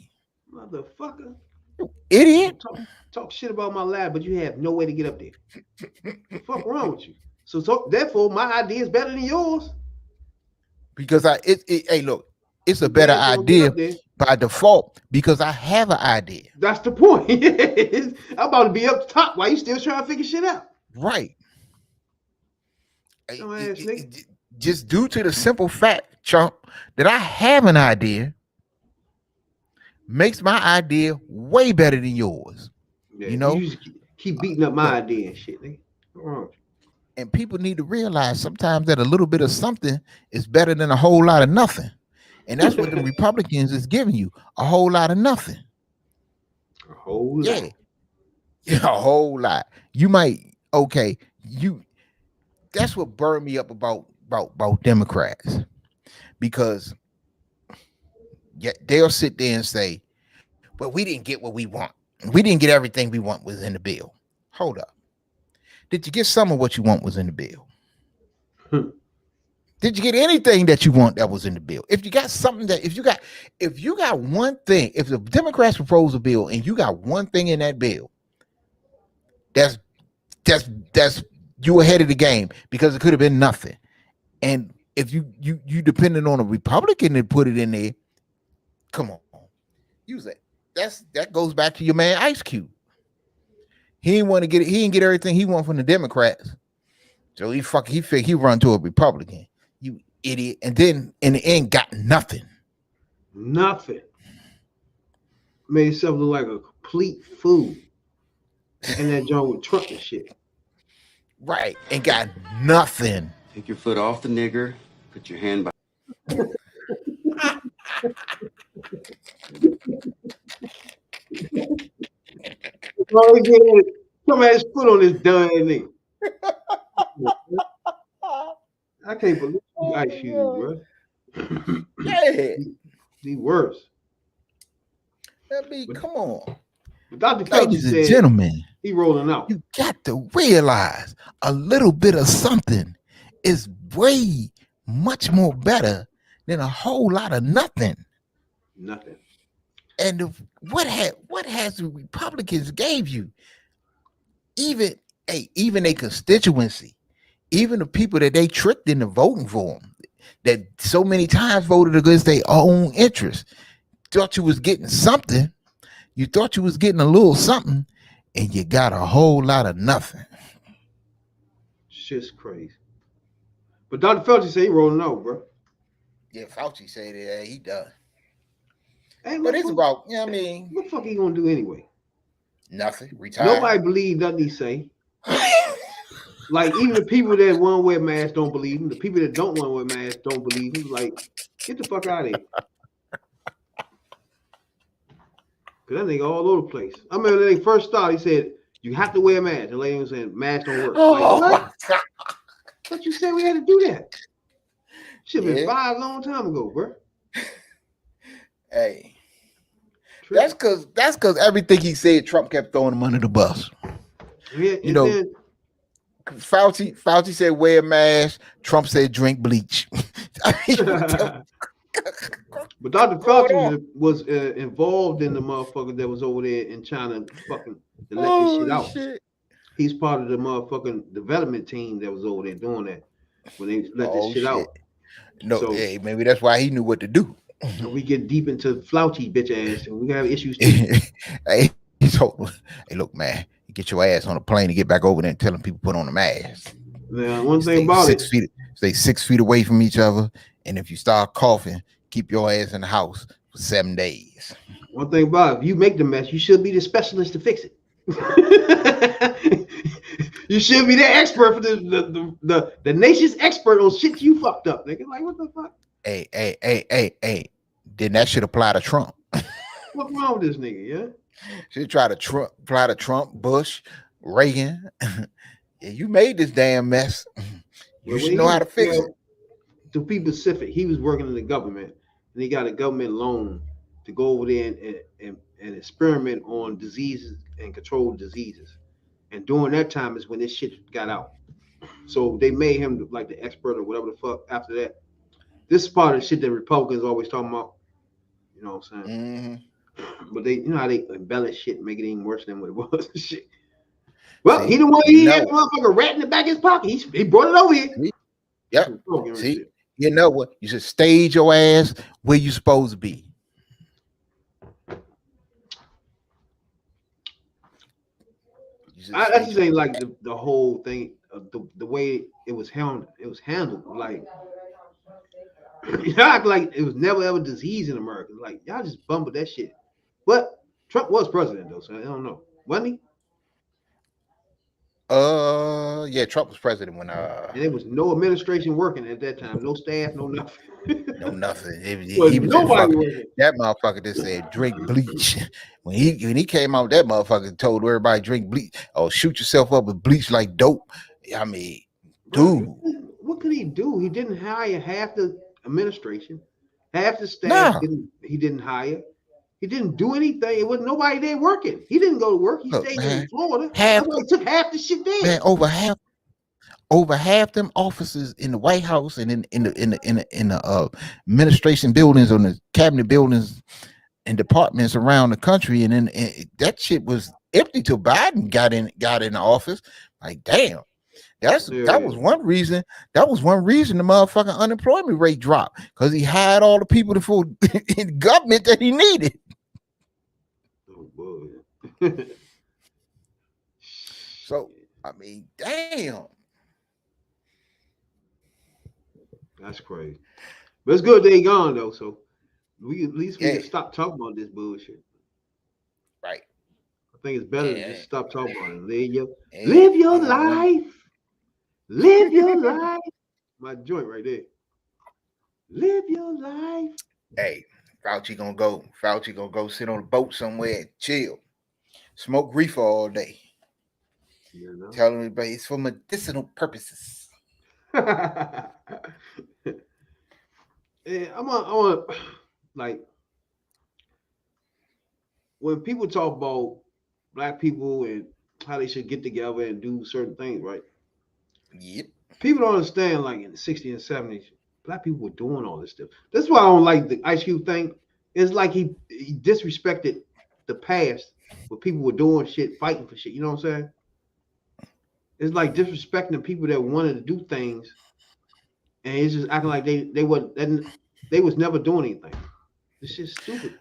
Motherfucker, you idiot. Talk shit about my ladder, but you have no way to get up there. What the fuck wrong with you? So therefore, my idea is better than yours. Because hey, look, it's a better idea by default because I have an idea. That's the point. I'm about to be up top while you still trying to figure shit out. Right. Just due to the simple fact, chump, that I have an idea makes my idea way better than yours. Yeah, you just keep beating up my idea and shit, nigga. What's wrong with you? And people need to realize sometimes that a little bit of something is better than a whole lot of nothing. And that's what the Republicans is giving you, a whole lot of nothing. A whole lot. Yeah, a whole lot. You might, that's what burned me up about Democrats. Because they'll sit there and say, well, we didn't get what we want. We didn't get everything we want was in the bill. Hold up. Did you get some of what you want was in the bill? Did you get anything that you want that was in the bill? If you got something that, if you got one thing, if the Democrats propose a bill and you got one thing in that bill, that's you ahead of the game because it could have been nothing. And if you depended on a Republican to put it in there, come on, use it. That goes back to your man Ice Cube. He didn't want to get it. He didn't get everything he wanted from the Democrats, so he figured he run to a Republican. You idiot! And then in the end, got nothing. Nothing. Made himself look like a complete fool. And that joint with Trump and shit. Right, and got nothing. Take your foot off the nigger. Put your hand by. Somebody has foot on this dumb nigga. I can't believe you Ice Cube, bro. Yeah. The worst. I mean, come on. But Dr. Ladies and gentlemen, he rolling out. You got to realize a little bit of something is way much more better than a whole lot of nothing. Nothing. And what has the Republicans gave you? Even a constituency, even the people that they tricked into voting for them, that so many times voted against their own interests, thought you was getting something. You thought you was getting a little something, and you got a whole lot of nothing. Shit's crazy. But Dr. Fauci said he rolling out, bro. Yeah, Fauci said that he done. Hey, but it's about, you know what I mean? What the fuck he gonna do anyway? Nothing. Retire. Nobody believe nothing he say. Like, even the people that want to wear masks don't believe him. The people that don't want to wear masks don't believe him. Like, get the fuck out of here. Because that nigga all over the place. I remember when they first started, he said, you have to wear a mask. The lady was saying, masks don't work. Oh, like, what? But you said we had to do that. Should have been 5 long time ago, bro. Hey. That's because everything he said, Trump kept throwing him under the bus. Yeah, you know, then, Fauci said wear a mask. Trump said drink bleach. But Dr. Fauci was involved in the motherfucker that was over there in China fucking to let this shit out. Shit. He's part of the motherfucking development team that was over there doing that when they let this shit out. No, so, hey, maybe that's why he knew what to do. We get deep into Fauci bitch ass, and we have issues too. Hey, look, man, You get your ass on a plane to get back over there and telling people put on a mask. Now, one thing about stay 6 feet away from each other, and if you start coughing, keep your ass in the house for 7 days. One thing about it, if you make the mess, you should be the specialist to fix it. You should be the expert for the nation's expert on shit you fucked up, nigga. Like, what the fuck? Hey. Then that should apply to Trump. What's wrong with this nigga, yeah? Should try to apply to Trump, Bush, Reagan. Yeah, you made this damn mess. You should know how to fix it. To be specific, he was working in the government, and he got a government loan to go over there and experiment on diseases and control diseases. And during that time is when this shit got out. So they made him like the expert or whatever the fuck after that. This is part of the shit that Republicans always talking about. You know what I'm saying? Mm-hmm. But they, you know how they embellish shit and make it even worse than what it was. Shit. Well, he the one he had the motherfucker rat in the back of his pocket. He brought it over here. Yep. See, you know what? You should stage your ass where you supposed to be. I just ain't like the whole thing, the way it was handled. It was handled like y'all act like it was never ever disease in America. Like y'all just bumbled that shit. But Trump was president though, so I don't know. Wasn't he? Yeah, Trump was president when and there was no administration working at that time, no staff, no nothing. No nothing. That motherfucker just said drink bleach. When he came out, that motherfucker told everybody drink bleach. Oh, shoot yourself up with bleach like dope. I mean, dude. What could he do? He didn't hire half the administration, half the staff. He didn't hire. He didn't do anything. It wasn't nobody there working. He didn't go to work. He stayed in Florida. He took half the shit there. Man, over half them offices in the White House and in the administration buildings, on the cabinet buildings and departments around the country, and then that shit was empty till Biden got in the office. Like, damn. That was one reason. That was one reason the motherfucking unemployment rate dropped, because he hired all the people in government that he needed. Oh boy. So I mean, damn. That's crazy. But it's good they gone though. So we can stop talking about this bullshit. Right. I think it's better to just stop talking about it. Live your life. Live your life. My joint right there. Live your life. Hey, Fauci gonna go sit on a boat somewhere and chill. Smoke reefer all day. You know? Tell everybody it's for medicinal purposes. And I want like when people talk about black people and how they should get together and do certain things, right? Yep. People don't understand, like in the 60s and 70s, black people were doing all this stuff. That's why I don't like the Ice Cube thing. It's like he disrespected the past where people were doing shit, fighting for shit. You know what I'm saying? It's like disrespecting the people that wanted to do things, and it's just acting like they was never doing anything. This shit's stupid.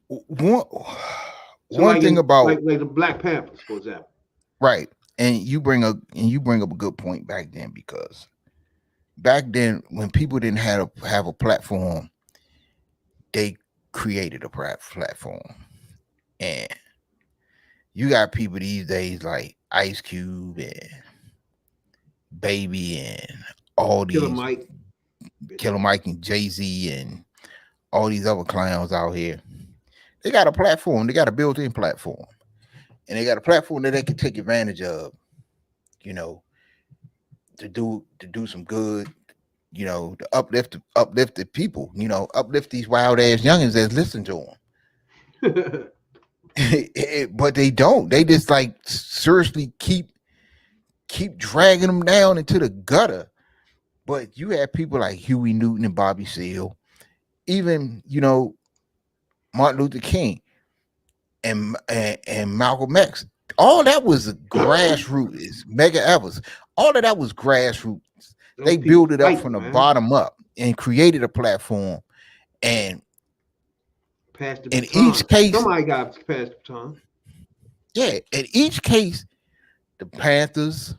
One thing about like the Black Panthers, for example. Right. And you bring up a good point back then, because back then when people didn't have a platform, they created a platform. And you got people these days like Ice Cube and Baby and all these Killer Mike and Jay-Z and all these other clowns out here. They got a platform. They got a built-in platform. And they got a platform that they can take advantage of, you know, to do some good, you know, to uplift the people, you know, uplift these wild ass youngins that listen to them. But they don't. They just like seriously keep dragging them down into the gutter. But you have people like Huey Newton and Bobby Seale, even, you know, Martin Luther King and Malcolm X. All that was a grassroots. Medgar Evers. All of that was grassroots. They built it up from the bottom up and created a platform. And passed the in baton. each case, somebody got passed the baton. Yeah, in each case, the Panthers,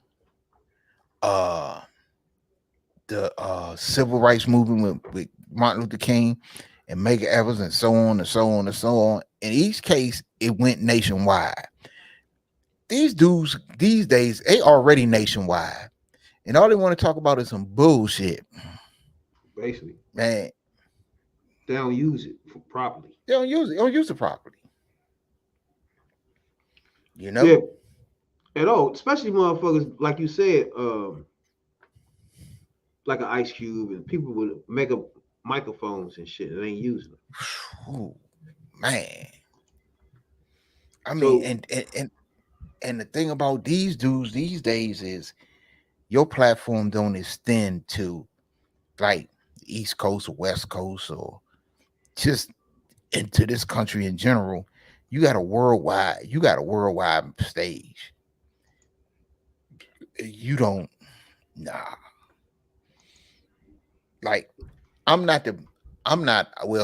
the civil rights movement with Martin Luther King and Medgar Evers, and so on and so on and so on. In each case, it went nationwide. These dudes these days, they already nationwide, and all they want to talk about is some bullshit. Basically, man, they don't use it properly. They don't use it properly. You know? Yeah. At all, especially motherfuckers like you said, like an Ice Cube, and people with mega microphones and shit. They ain't using them. Ooh, man. I mean, and the thing about these dudes these days is your platform don't extend to like East Coast or West Coast or just into this country in general. You got a worldwide stage. You don't, nah. Like, well,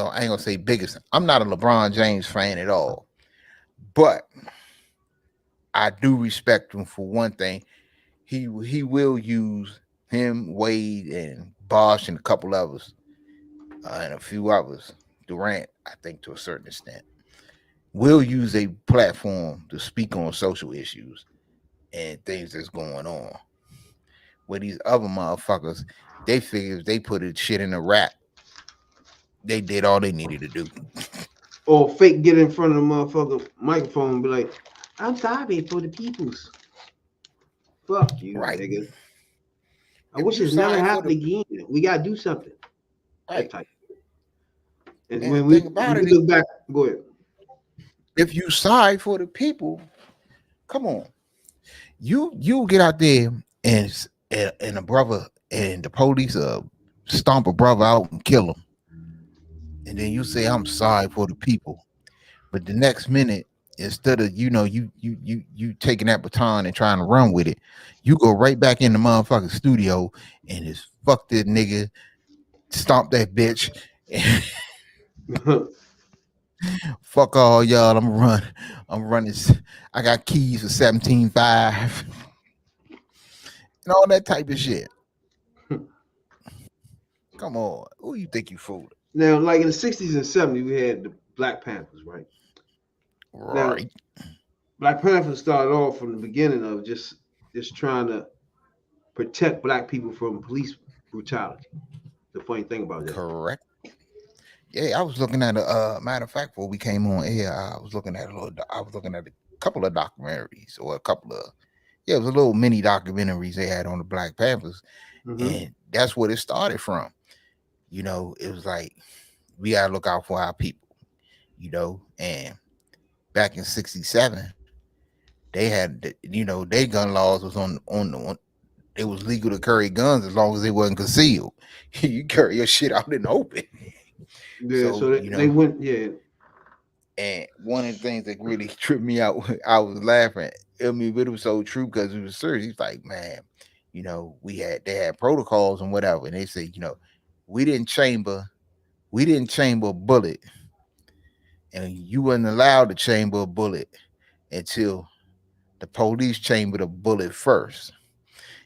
I ain't gonna say biggest. I'm not a LeBron James fan at all. But I do respect him for one thing. He will use him, Wade, and Bosch, and a couple others, and a few others, Durant, I think to a certain extent, will use a platform to speak on social issues and things that's going on. Where these other motherfuckers, they figure if they put a shit in a rap, they did all they needed to do. Or fake get in front of the motherfucker microphone and be like, I'm sorry for the peoples. Fuck you, nigga. I wish it's never happened again. We gotta do something. Right. That type. And when we look back, go ahead. If you sorry for the people, come on. You get out there and a brother and the police stomp a brother out and kill him. And then you say, I'm sorry for the people. But the next minute, instead of you taking that baton and trying to run with it, you go right back in the motherfucking studio and just fuck that nigga, stomp that bitch. Fuck all y'all. I'm running. I got keys for 17.5 and all that type of shit. Come on, who you think you fooled? Now, like in the 60s and 70s, we had the Black Panthers, right? Right. Now, Black Panthers started off from the beginning of just trying to protect black people from police brutality. The funny thing about that. Correct. Yeah, I was looking at a matter of fact, before we came on air, I was looking at a couple of documentaries, or it was a little mini documentaries they had on the Black Panthers, and that's what it started from. You know, it was like, we gotta look out for our people, and back in 1967, they had, their gun laws was on it was legal to carry guns as long as they wasn't concealed. You carry your shit out in the open. Yeah, so they went, yeah. And one of the things that really tripped me out, I was laughing. I mean, but it was so true because it was serious. He's like, man, they had protocols and whatever, and they said, we didn't chamber a bullet, and you wasn't allowed to chamber a bullet until the police chambered a bullet first.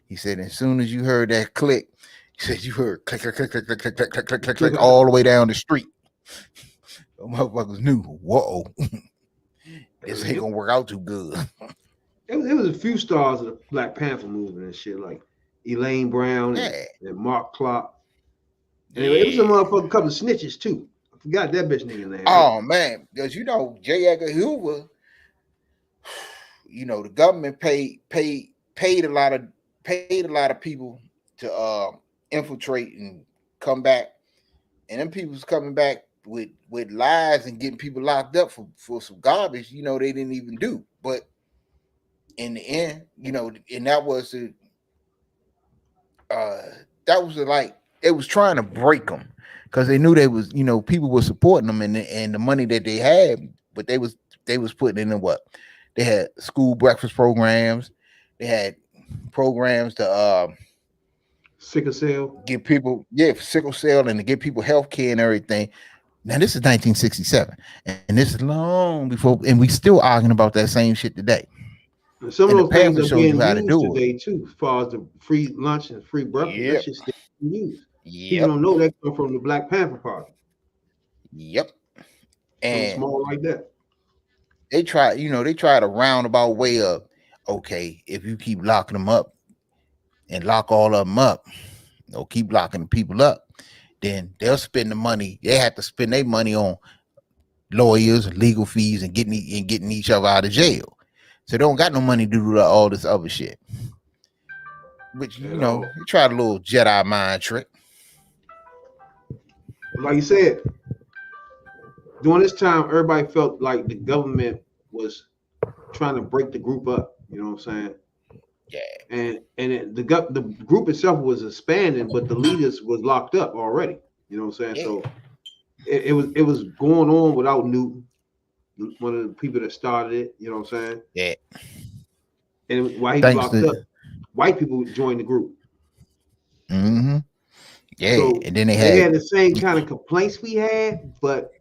He said, as soon as you heard that click, he said you heard click, click, click, click, click, click, click, click, click, click, all the way down the street. The motherfuckers knew, whoa, this ain't gonna work out too good. There was a few stars of the Black Panther movement and shit, like Elaine Brown and Mark Clark. Anyway, it was a motherfucking couple of snitches too. I forgot that bitch nigga name. Oh man, because J. Edgar Hoover, the government paid a lot of people to infiltrate and come back, and them people's coming back with lies and getting people locked up for some garbage they didn't even do. But in the end, and that was like, it was trying to break them because they knew they was people were supporting them, and the money that they had, but they was putting in what they had: school breakfast programs, they had programs to sickle cell, give people sickle cell, and to give people health care and everything. Now this is 1967, and this is long before, and we still arguing about that same shit today. And some of those things are being used today too, as far as the free lunch and free breakfast. Yep. That shit's still being used. Yep. People don't know that come from the Black Panther Party. Yep. And small like that. They try to roundabout way of, okay, if you keep locking them up and lock all of them up, or keep locking people up, then they'll spend the money. They have to spend their money on lawyers, legal fees, and getting each other out of jail. So they don't got no money to do all this other shit. Which, you tried a little Jedi mind trick. Like you said, during this time, everybody felt like the government was trying to break the group up. You know what I'm saying? Yeah. And the group itself was expanding, but the leaders was locked up already. You know what I'm saying? Yeah. So it was going on without Newton, one of the people that started it. You know what I'm saying? Yeah. And while he was locked up, white people joined the group. Mm-hmm. Yeah. So and then they had the same kind of complaints we had, but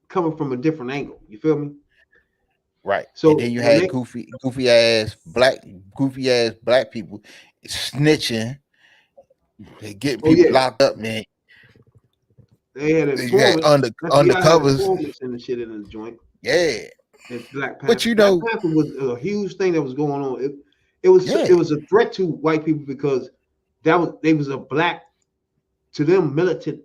coming from a different angle. You feel me? Right. So and then you had goofy ass black people snitching. They get people locked up, man. They had undercovers and the shit in the joint. Yeah. And Black Panther. But Black Panther was a huge thing that was going on. It was a threat to white people because they was a black, to them, militant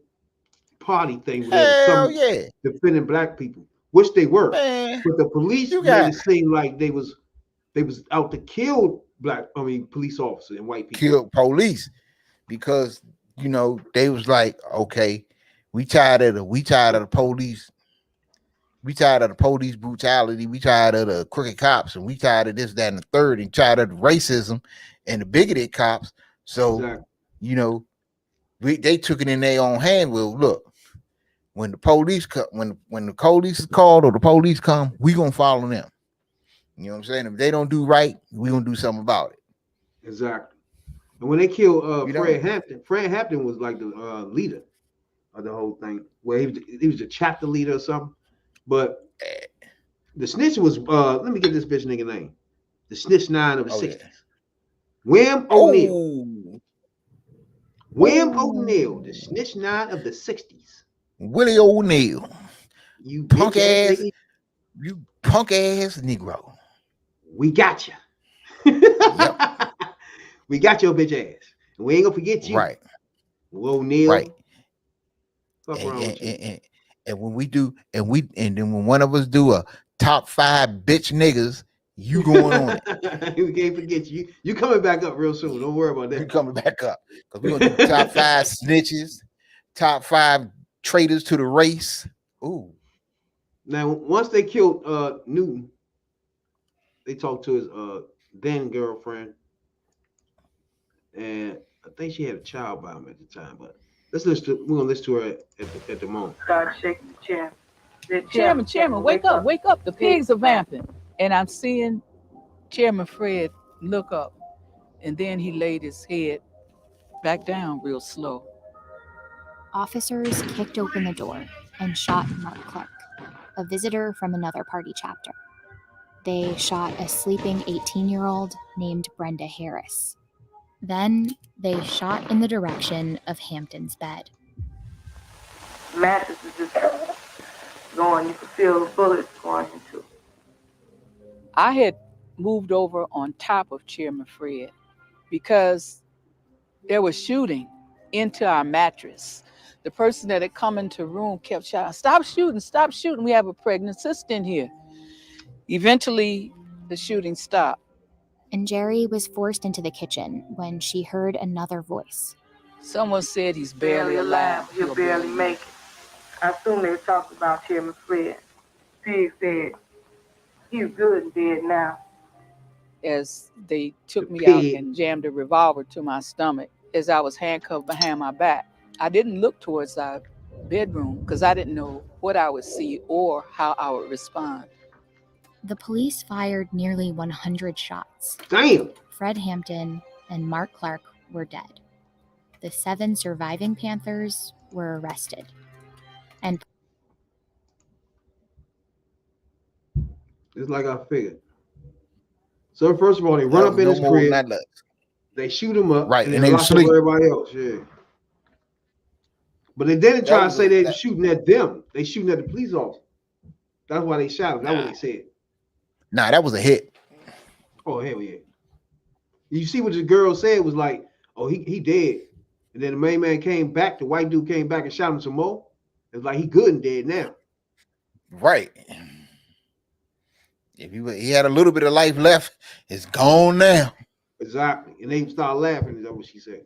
party thing where defending black people, which they were. Man, but the police made it seem like they was out to kill police officers and white people. Kill police because they was like, okay, we tired of the police. We tired of the police brutality. We tired of the crooked cops, and we tired of this, that, and the third, and tired of the racism and the bigoted cops. So, they took it in their own hand. Well, look, when the police when the police is called or the police come, we gonna follow them. You know what I'm saying? If they don't do right, we gonna do something about it. Exactly. And when they killed Fred Hampton was like the leader of the whole thing. Where he was a chapter leader or something. But the snitch was let me get this bitch nigga name. The snitch 9 of the 60s. Yeah. William O'Neal. William O'Neal, the snitch 9 of the 60s. Willie O'Neal. You punk ass Negro. We got you. Yep. We got your bitch ass. And we ain't gonna forget you. Right. O'Neal. Right. And when we do, and then when one of us do a top 5 bitch niggas, you going on it. We can't forget you. You coming back up real soon. Don't worry about that. You coming back up. Because we're gonna do top 5 snitches, top 5 traitors to the race. Ooh. Now, once they killed Newton, they talked to his then girlfriend. And I think she had a child by him at the time, but we're gonna listen to her at the moment. Start shaking the chair. Chairman, wake up. The pigs are vamping. And I'm seeing Chairman Fred look up, and then he laid his head back down real slow. Officers kicked open the door and shot Mark Clark, a visitor from another party chapter. They shot a sleeping 18-year-old named Brenda Harris. Then they shot in the direction of Hampton's bed. Mattress is just going. You can feel the bullets going into. I had moved over on top of Chairman Fred because there was shooting into our mattress. The person that had come into the room kept shouting, stop shooting. We have a pregnant sister in here. Eventually, the shooting stopped. And Jerry was forced into the kitchen when she heard another voice. Someone said he's barely alive. He'll barely make it. I assume they talked about Chairman Fred. Pig said he's good and dead now. As they took me out and jammed a revolver to my stomach as I was handcuffed behind my back. I didn't look towards our bedroom because I didn't know what I would see or how I would respond. The police fired nearly 100 shots. Damn! Fred Hampton and Mark Clark were dead. The 7 surviving Panthers were arrested. And It's like I figured. So first of all, they run That up was in no his more, crib, not less. they shoot him up, Right, and and then they was lock up asleep. everybody else. Yeah. But they didn't That try to was say they were that, shooting at them. They shooting at the police officer. That's why they shot him. That's what nah, they said. nah, that was a hit. Oh hell yeah! You see what the girl said was like, oh he dead, and then the main man came back. The white dude came back and shot him some more. It's like he good and dead now. Right. If he had a little bit of life left, it's gone now. Exactly, and they started laughing. Is that what she said?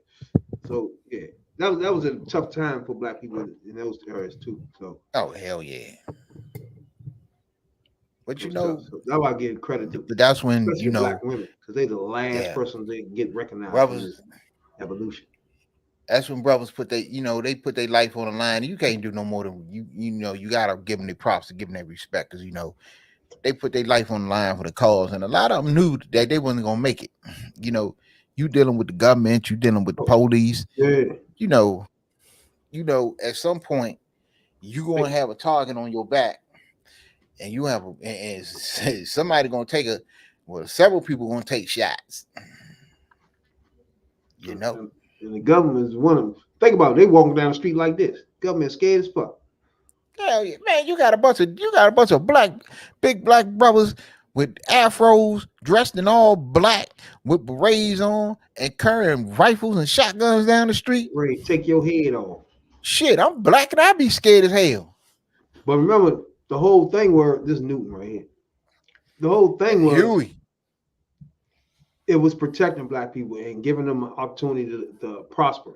So yeah, that was a tough time for black people in those areas too. So Oh hell yeah! But it was tough. So that's why I give credit to, but that's when especially black women, because they the last yeah, person they get recognized brothers. in this evolution. That's when brothers put they put their life on the line. You can't do no more than you gotta give them their props to give them their respect because they put their life on the line for the cause, and a lot of them knew that they wasn't gonna make it. You dealing with the government, you dealing with the police. Yeah. At some point you gonna have a target on your back, and you have and somebody gonna take several people gonna take shots. And the government is one of them. Think about it, they walking down the street like this. Government scared as fuck. Hell yeah, man! You got a bunch of big black brothers with afros, dressed in all black, with berets on, and carrying rifles and shotguns down the street. Ready, take your head off. Shit, I'm black and I'd be scared as hell. But remember, the whole thing was this Newton right here. The whole thing was Huey. It was protecting black people and giving them an opportunity to prosper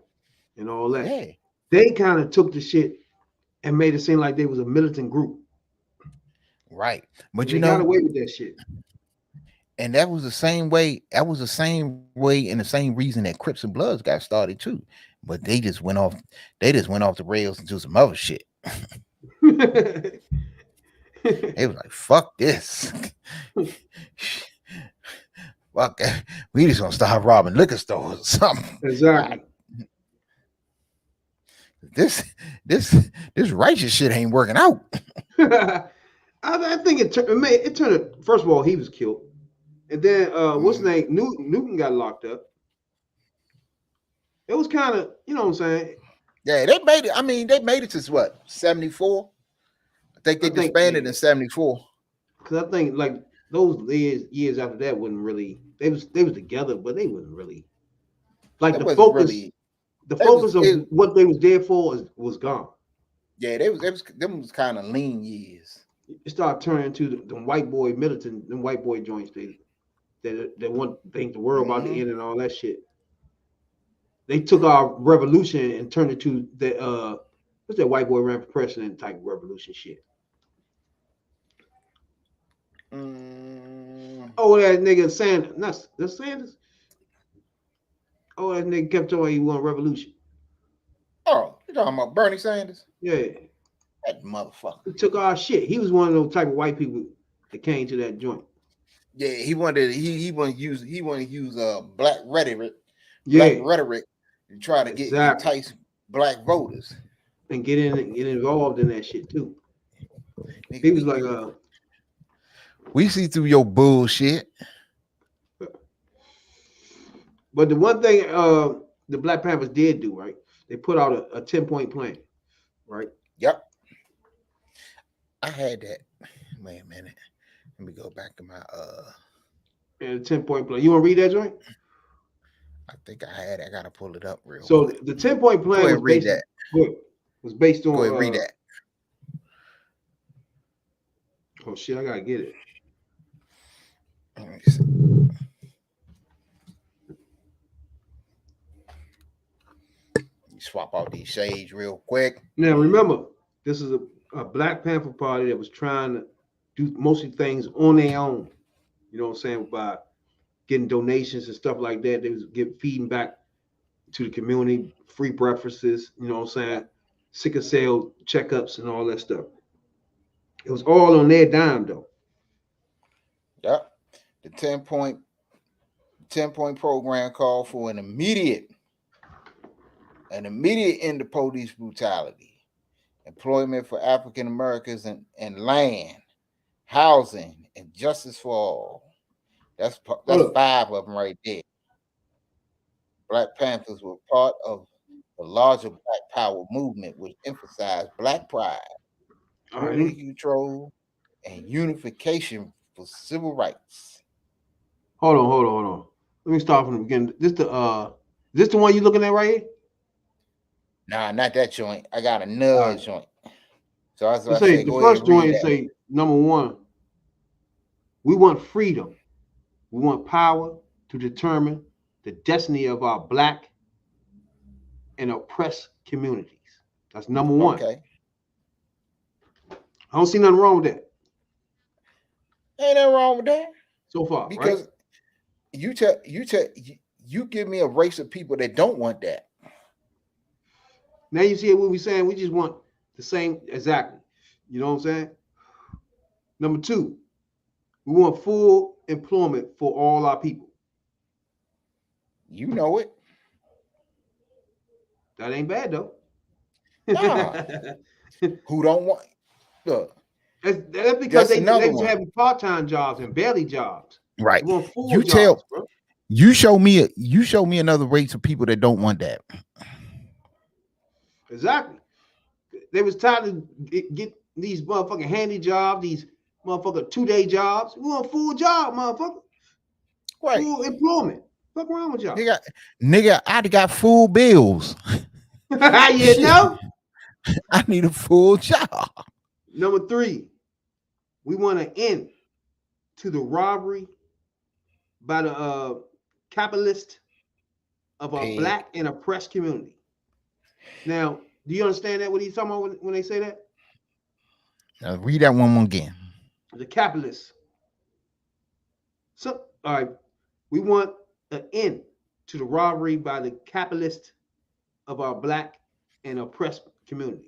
and all that. Yeah. They kind of took the shit and made it seem like they was a militant group. Right. But and they got away with that shit. And that was the same way. That was the same way and the same reason that Crips and Bloods got started too. But they just went off the rails into some other shit. They was like, fuck this. Fuck that. We just gonna start robbing liquor stores or something. Exactly. This righteous shit ain't working out. I think it turned. First of all, he was killed, and then what's his name? Newton got locked up. It was kind of, you know what I'm saying? Yeah, they made it. I mean, they made it to what, 74? I think they disbanded in 74. Because I think like those years after that wasn't really. They was together, but they wasn't really like the focus. The focus of what they was there for was gone. Yeah, them was kind of lean years. It started turning into the white boy militant, them white boy joints. They want to think the world about the end and all that shit. They took our revolution and turned it to the what's that white boy ran for president type revolution shit. Oh, that nigga Sanders, not the Sanders. Oh, that nigga kept telling he want revolution. Oh, you talking about Bernie Sanders? Yeah. That motherfucker. He took our shit. He was one of those type of white people that came to that joint. Yeah, he wanted to use black rhetoric. Yeah. Black rhetoric to try to entice black voters. And get involved in that shit too. He was like we see through your bullshit. But the one thing the Black Panthers did do, right? They put out a 10-point plan, right? Yep. I had that. Wait a minute. Let me go back to my and a 10-point plan. You want to read that joint? I think I had it. I gotta pull it up real quick. So the 10-point plan was based on go ahead, read that. Oh shit, I gotta get it. Let me see. Swap out these shades real quick. Now remember, this is a Black Panther party that was trying to do mostly things on their own. You know what I'm saying? By getting donations and stuff like that. They was feeding back to the community, free breakfasts, you know what I'm saying? Sickle cell checkups and all that stuff. It was all on their dime though. Yep. The 10-point program called for an immediate end to police brutality, employment for African Americans and land, housing, and justice for all. That's 5 of them right there. Black Panthers were part of the larger Black Power movement, which emphasized Black pride, community control, and unification for civil rights. Hold on. Let me start from the beginning. This the one you looking at right here? Nah, not that joint. I got another joint. So I say the first joint say number 1. We want freedom. We want power to determine the destiny of our Black and oppressed communities. That's number 1. Okay. I don't see nothing wrong with that. Ain't nothing wrong with that so far, because right? you give me a race of people that don't want that. Now you see what we're saying. We just want the same exactly. You know what I'm saying? Number 2, we want full employment for all our people. You know it. That ain't bad though. Nah. Who don't want? Look, that's because they having part-time jobs and barely jobs. Right. You show me another race of people that don't want that. Exactly. They was tired to get these motherfucking handy jobs, these motherfucking 2-day jobs. We want a full job, motherfucker. Right. Full employment. Fuck around with y'all. Nigga, I got full bills. You know? I need a full job. Number 3, we want an end to the robbery by the capitalist of our Black and oppressed community. Now, do you understand that? What he's talking about when they say that? Read that one more again. The capitalists. So, all right, we want an end to the robbery by the capitalist of our Black and oppressed communities.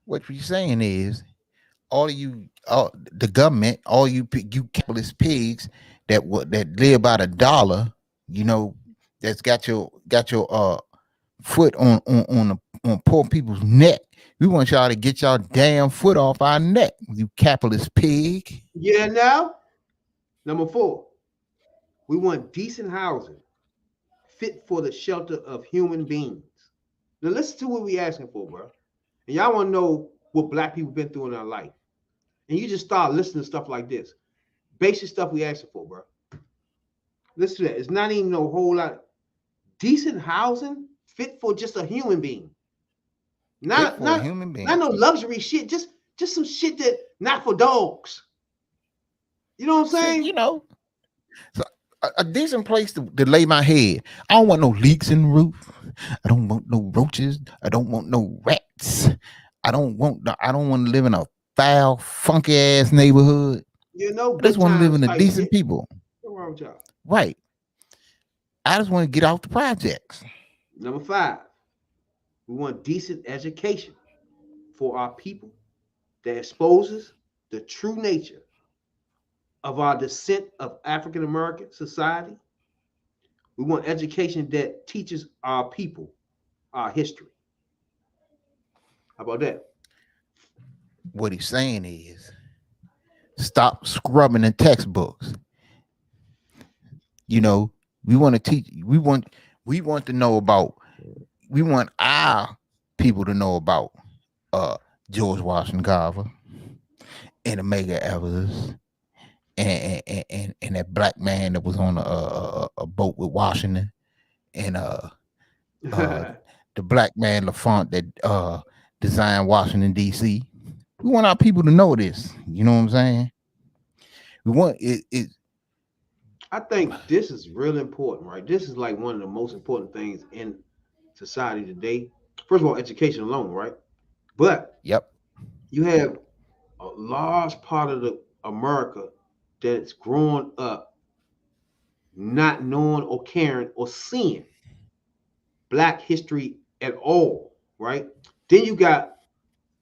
What you're saying is, the government, all you capitalist pigs that live by the dollar, you know, that's got your foot on poor people's neck. We want y'all to get y'all damn foot off our neck, you capitalist pig. Yeah, now. Number 4, we want decent housing fit for the shelter of human beings. Now listen to what we asking for, bro. And y'all want to know what Black people been through in our life. And you just start listening to stuff like this. Basic stuff we asking for, bro. Listen to that. It's not even no whole lot. Decent housing fit for just a human being. Not a human being. Not no luxury shit. Just some shit that not for dogs. You know what I'm saying? You know, so a decent place to lay my head. I don't want no leaks in the roof. I don't want no roaches. I don't want no rats. I don't want to live in a foul, funky ass neighborhood. You know, I just want to live in a decent shit. people. What's wrong with y'all? Right. I just want to get off the projects. Number 5, we want decent education for our people that exposes the true nature of our descent of African American society. We want education that teaches our people our history. How about that? What he's saying is, stop scrubbing the textbooks. You know, we want to teach. We want to know about. We want our people to know about George Washington Carver and Omega Evers and that Black man that was on a boat with Washington and the Black man LaFont that designed Washington D.C. We want our people to know this. You know what I'm saying? We want it. I think this is really important, right? This is like one of the most important things in society today. First of all, education alone, right? But you have a large part of the America that's growing up not knowing or caring or seeing Black history at all, right? Then you got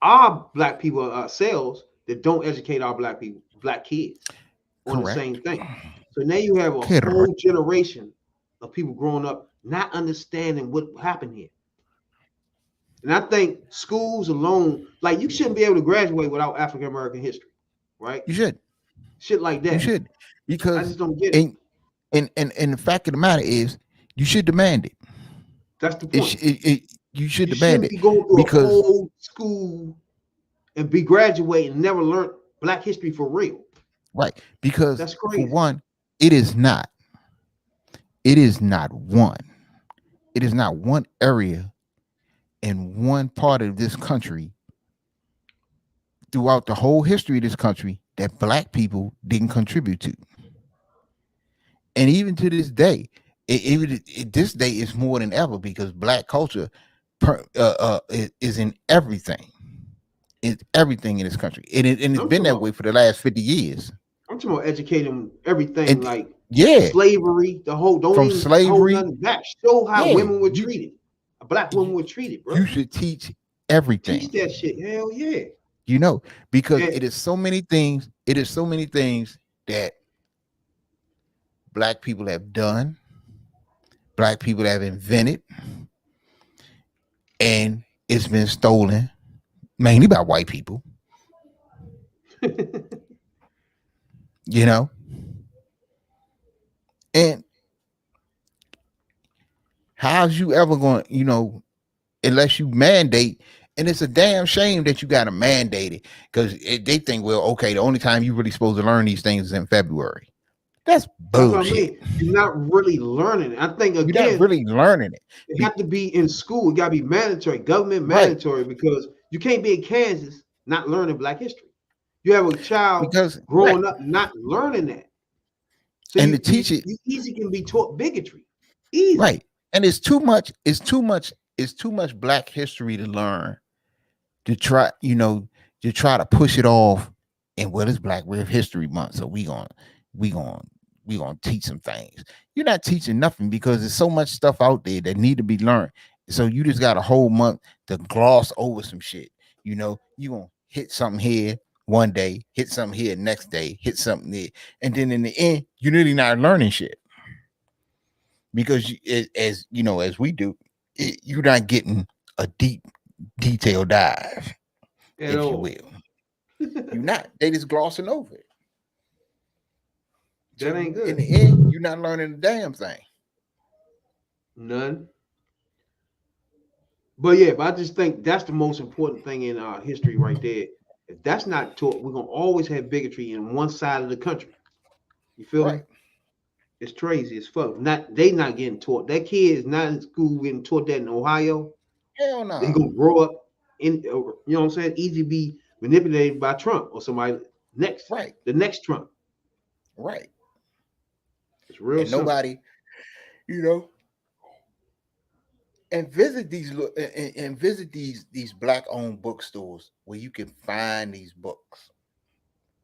our Black people ourselves that don't educate our Black people, Black kids on the same thing. So now you have a whole generation of people growing up not understanding what happened here. And I think schools alone, like you shouldn't be able to graduate without African American history. right? You should. Shit like that. You should, because I just don't get it. And the fact of the matter is, you should demand it. That's the point. You should You demand shouldn't it be going through because a whole school and be graduating and never learn Black history for real. right, because That's for crazy. one, it is not one. It is not one area in one part of this country throughout the whole history of this country that Black people didn't contribute to. And even to this day, this day is more than ever because Black culture is in everything. It's everything in this country. And it's been that way for the last 50 years. I'm talking about educating everything, And, like yeah, slavery, the whole, don't from even hold slavery, nothing back. Show how yeah, women were treated. Black women were treated, bro. You should teach everything. Teach that shit. Hell yeah. You know, because Yeah. it is so many things. It is so many things that Black people have done, Black people have invented, and it's been stolen mainly by white people. You know, and how's you ever going, you know, unless you mandate, and it's a damn shame that you got to mandate it because they think, well, okay, the only time you really supposed to learn these things is in February. That's bullshit. That's what I mean. You're not really learning it. I think, again, you're not really learning it. It have to be in school. It got to be mandatory, government mandatory, because you can't be in Kansas not learning Black history. You have a child growing up not learning that. So and you, to teach it, you easy can be taught bigotry. Easy. Right. And it's too much Black history to learn to try, you know, to try to push it off. And well, it's Black History Month, so we gonna teach some things. You're not teaching nothing because there's so much stuff out there that need to be learned. So you just got a whole month to gloss over some shit. You know, you gonna hit something here one day, hit something here next day, hit something there, and then in the end, you're really not learning shit. Because as you know, as we do, you're not getting a deep, detailed dive, if you will. You're not. They just glossing over it. That ain't good. In the end, you're not learning a damn thing. None. But yeah, I just think that's the most important thing in our history right there. If that's not taught, we're gonna always have bigotry in one side of the country. You feel me? It's crazy as fuck. They not getting taught. That kid is not in school getting taught that in Ohio. Hell no. They gonna grow up in, you know what I'm saying? Easy to be manipulated by Trump or somebody next. Right. The next Trump. Right. It's real. And nobody, you know, and visit these Black owned bookstores where you can find these books.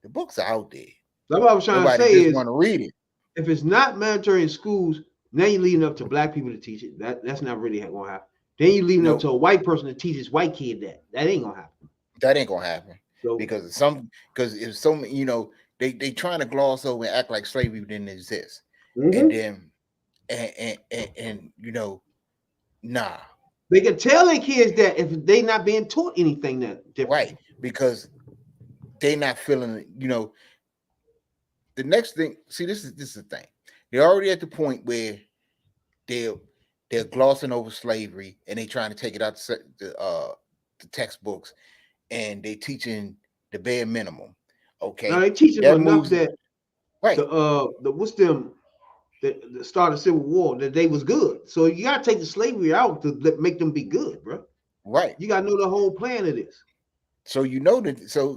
The books are out there. That's what I was trying nobody to say just is want to read it. If it's not mandatory in schools, now you're leaving up to Black people to teach it. That's not really gonna happen. Then you're leaving up to a white person to teach his white kid that. That ain't gonna happen. That ain't gonna happen. So, because if so many, you know, they trying to gloss over and act like slavery didn't exist. And then and you know, nah. They can tell their kids that if they not being taught anything that different. Right, because they not feeling, you know. The next thing, see, this is the thing. They're already at the point where they're glossing over slavery and they trying to take it out the textbooks, and they teaching the bare minimum. Okay, now they teaching enough that the what's them that started Civil War that they was good. So you gotta take the slavery out to make them be good, bro. Right. You gotta know the whole plan of this. So you know that so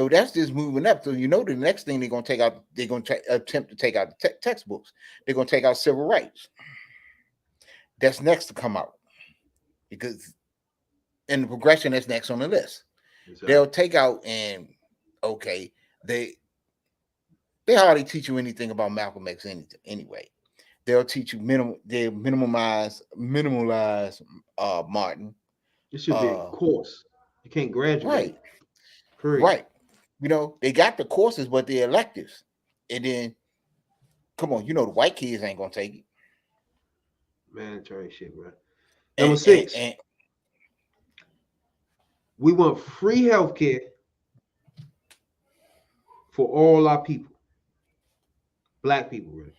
that's just moving up. So you know the next thing they're gonna take out, they're gonna attempt to take out the textbooks. They're gonna take out civil rights. That's next to come out, because in the progression that's next on the list. Exactly. They'll take out, and okay, they hardly teach you anything about Malcolm X anyway. They'll teach you minimalize Martin. It should be a course. You can't graduate. Right. Period. Right. You know, they got the courses, but they're electives. And then, come on, you know the white kids ain't gonna take it. Mandatory shit, bro. Number 6. We want free healthcare for all our people. Black people, really.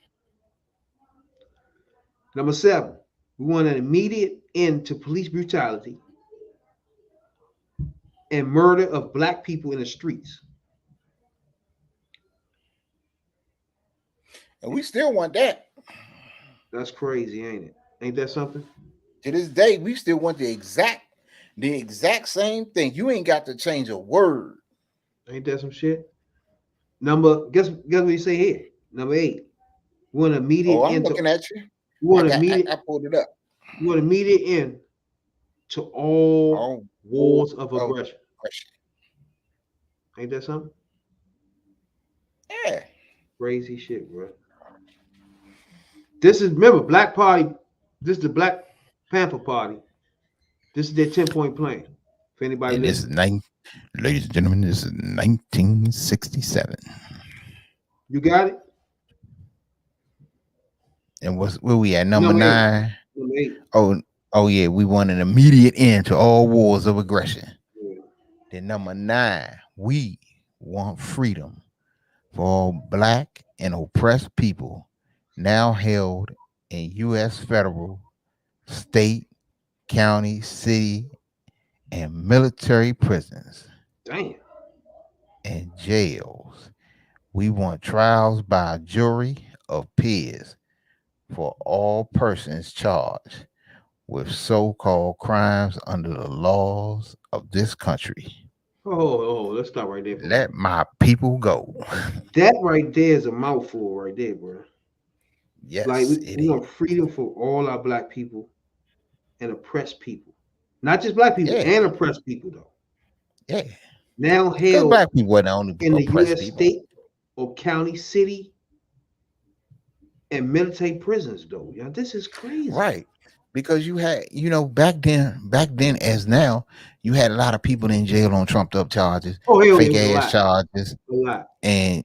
Number 7, we want an immediate end to police brutality and murder of black people in the streets. And we still want that. That's crazy, ain't it? Ain't that something? To this day, we still want the exact same thing. You ain't got to change a word. Ain't that some shit? Guess what you say here? Number 8. We want immediate I'm end looking at you. I pulled it up. We want immediate end to all wars of aggression. Ain't that something? Yeah. Crazy shit, bro. This is, remember, Black Party. This is the Black Panther Party. This is their 10-point plan. If anybody ladies and gentlemen, this is 1967. You got it? And where we at? Number 9? Number 8. Oh yeah, we want an immediate end to all wars of aggression. Yeah. Then number 9, we want freedom for all black and oppressed people now held in U.S. federal, state, county, city, and military prisons. Damn. And jails. We want trials by a jury of peers for all persons charged with so-called crimes under the laws of this country. Oh, let's stop right there. Let my people go. That right there is a mouthful right there, bro. Yes, like we want freedom for all our black people and oppressed people. Not just black people and oppressed people, though. Yeah. Now held black people are the only in the U.S. people. State or county, city, and military prisons, though. Yeah, this is crazy. Right. Because you had, back then as now, you had a lot of people in jail on trumped up charges, fake ass charges. A lot. And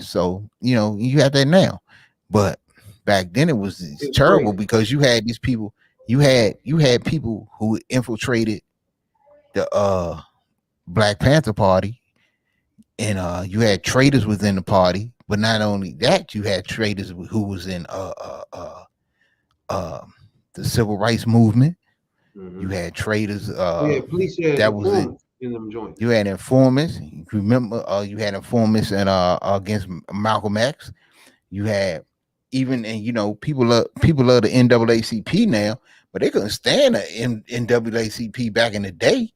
so, you have that now. But back then it was terrible because you had these people, you had people who infiltrated the Black Panther Party, and you had traitors within the party. But not only that, you had traitors who was in the civil rights movement. Mm-hmm. You had traitors. Police had that was in them joints. You had informants. You remember? You had informants and against Malcolm X. You had even, and people love the NAACP now, but they couldn't stand the NAACP back in the day.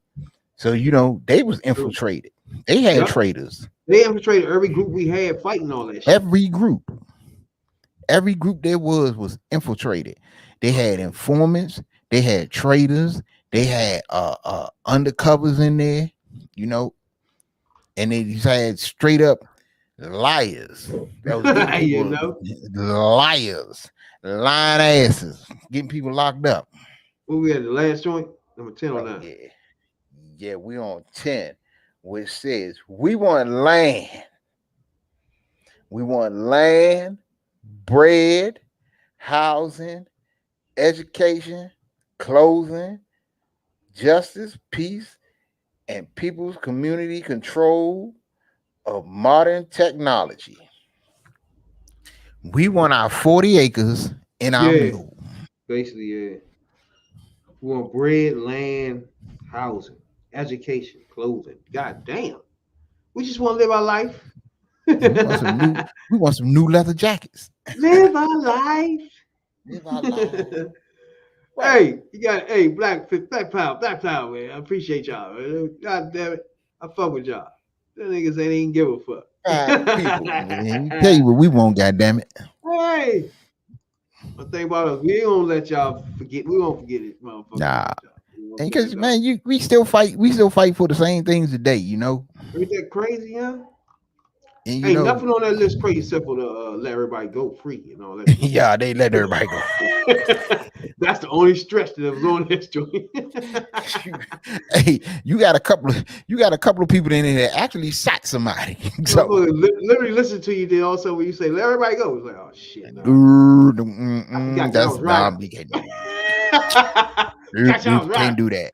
So they was infiltrated. They had traitors. They infiltrated every group we had fighting all that shit. Every group there was infiltrated. They had informants, they had traitors, they had undercovers in there, and they just had straight up liars. That was liars, lying asses, getting people locked up. What we had the last joint? Number 10 or 9? Yeah, we on 10, which says we want land. We want land, bread, housing, education, clothing, justice, peace, and people's community control of modern technology. We want our 40 acres in our mule. Basically, yeah. We want bread, land, housing, education, clothing. God damn. We just want to live our life. We want some new leather jackets. Live our life. Live our life. Hey, black power, man. I appreciate y'all, man. God damn it. I fuck with y'all. The niggas ain't even give a fuck. Tell you what we want, goddamn it. Hey. One thing about us, we ain't gonna let y'all forget. We won't forget it, motherfucker. Nah. Because man, we still fight for the same things today, Ain't that crazy, huh? And ain't nothing on that list crazy except for the let everybody go free and all that. Yeah, they let everybody go. That's the only stretch that was on this joint. Hey, you got a couple of people in there that actually shot somebody. So literally listen to you. Then also when you say let everybody go, it's like, oh shit. No. That's right. Can't do that.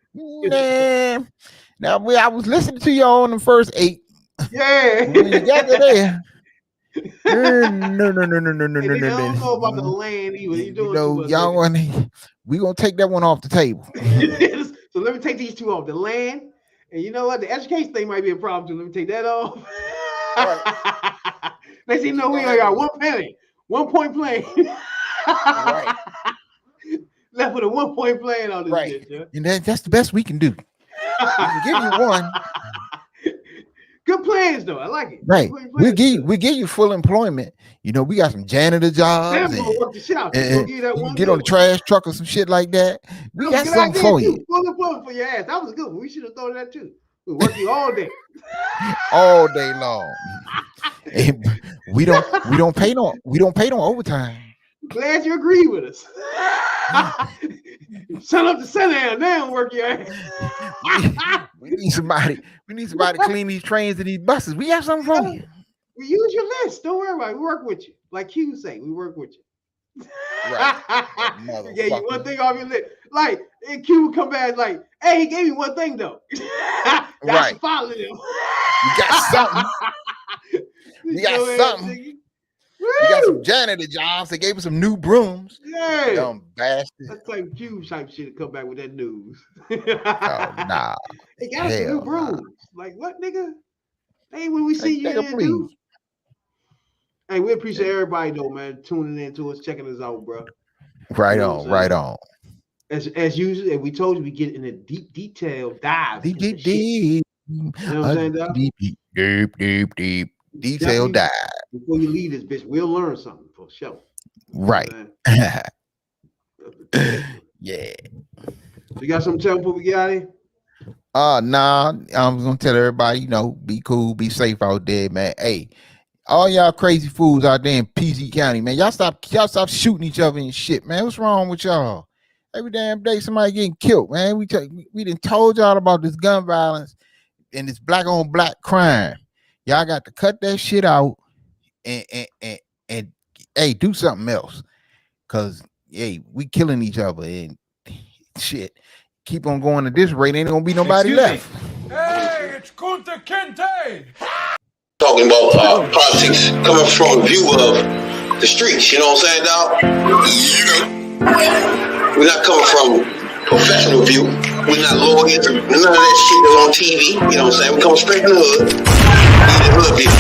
Now I was listening to y'all on the first 8. Yeah. When you got to there, no. I don't know about the land either. You doing too much. Y'all want we gonna take that one off the table. So let me take these two off the land, and you know what? The education thing might be a problem too. Let me take that off. Right. Next thing you know, we are 1 penny, 1 point playing. Right. Left with a 1 point playing on this right. shit, and that's the best we can do. We can give you one. Good plans though. I like it. Right. We give you full employment. You know, we got some janitor jobs. Work the shit out. And you get on the trash truck or some shit like that. We got something for you. Full employment for your ass. That was a good one. We should have thought of that too. We work you all day. All day long. And we don't pay no overtime. Glad you agree with us. Shut up the Senate now work your ass. we need somebody to clean these trains and these buses. We have something for you. We use your list. Don't worry about it. We work with you. Like Q say, we work with you. Right. He gave you one thing off your list. Like, and Q would come back like, hey, he gave me one thing though. Right. Follow him. You got something. You got something. We got some janitor jobs. They gave us some new brooms. Yeah. Dumb bastard. That's like Q type shit to come back with that news. Oh, nah. They got us some new brooms. Like, what, nigga? Hey, when we see you there, dude. Hey, we appreciate everybody though, man, tuning in to us, checking us out, bro. Right on, right on. As usual, and we told you we get in a deep detail dive. Deep. You know what I'm saying, dog? Deep. Detail dive. Before you leave this bitch, we'll learn something for sure. Right. Yeah. So you got something to tell before we get out of here? Nah. I'm gonna tell everybody, be cool, be safe out there, man. Hey, all y'all crazy fools out there in PG County, man. Y'all stop shooting each other and shit, man. What's wrong with y'all? Every damn day somebody getting killed, man. We done told y'all about this gun violence and this black on black crime. Y'all got to cut that shit out and hey, do something else. Cause hey, we killing each other and shit. Keep on going at this rate, ain't gonna be nobody left. Hey, it's Kunta Kinte. Talking about politics coming from a view of the streets, you know what I'm saying, dog? We're not coming from professional view. We're not lawyers. None of that shit that's on TV. You know what I'm saying? We come straight from the hood. We the hood view.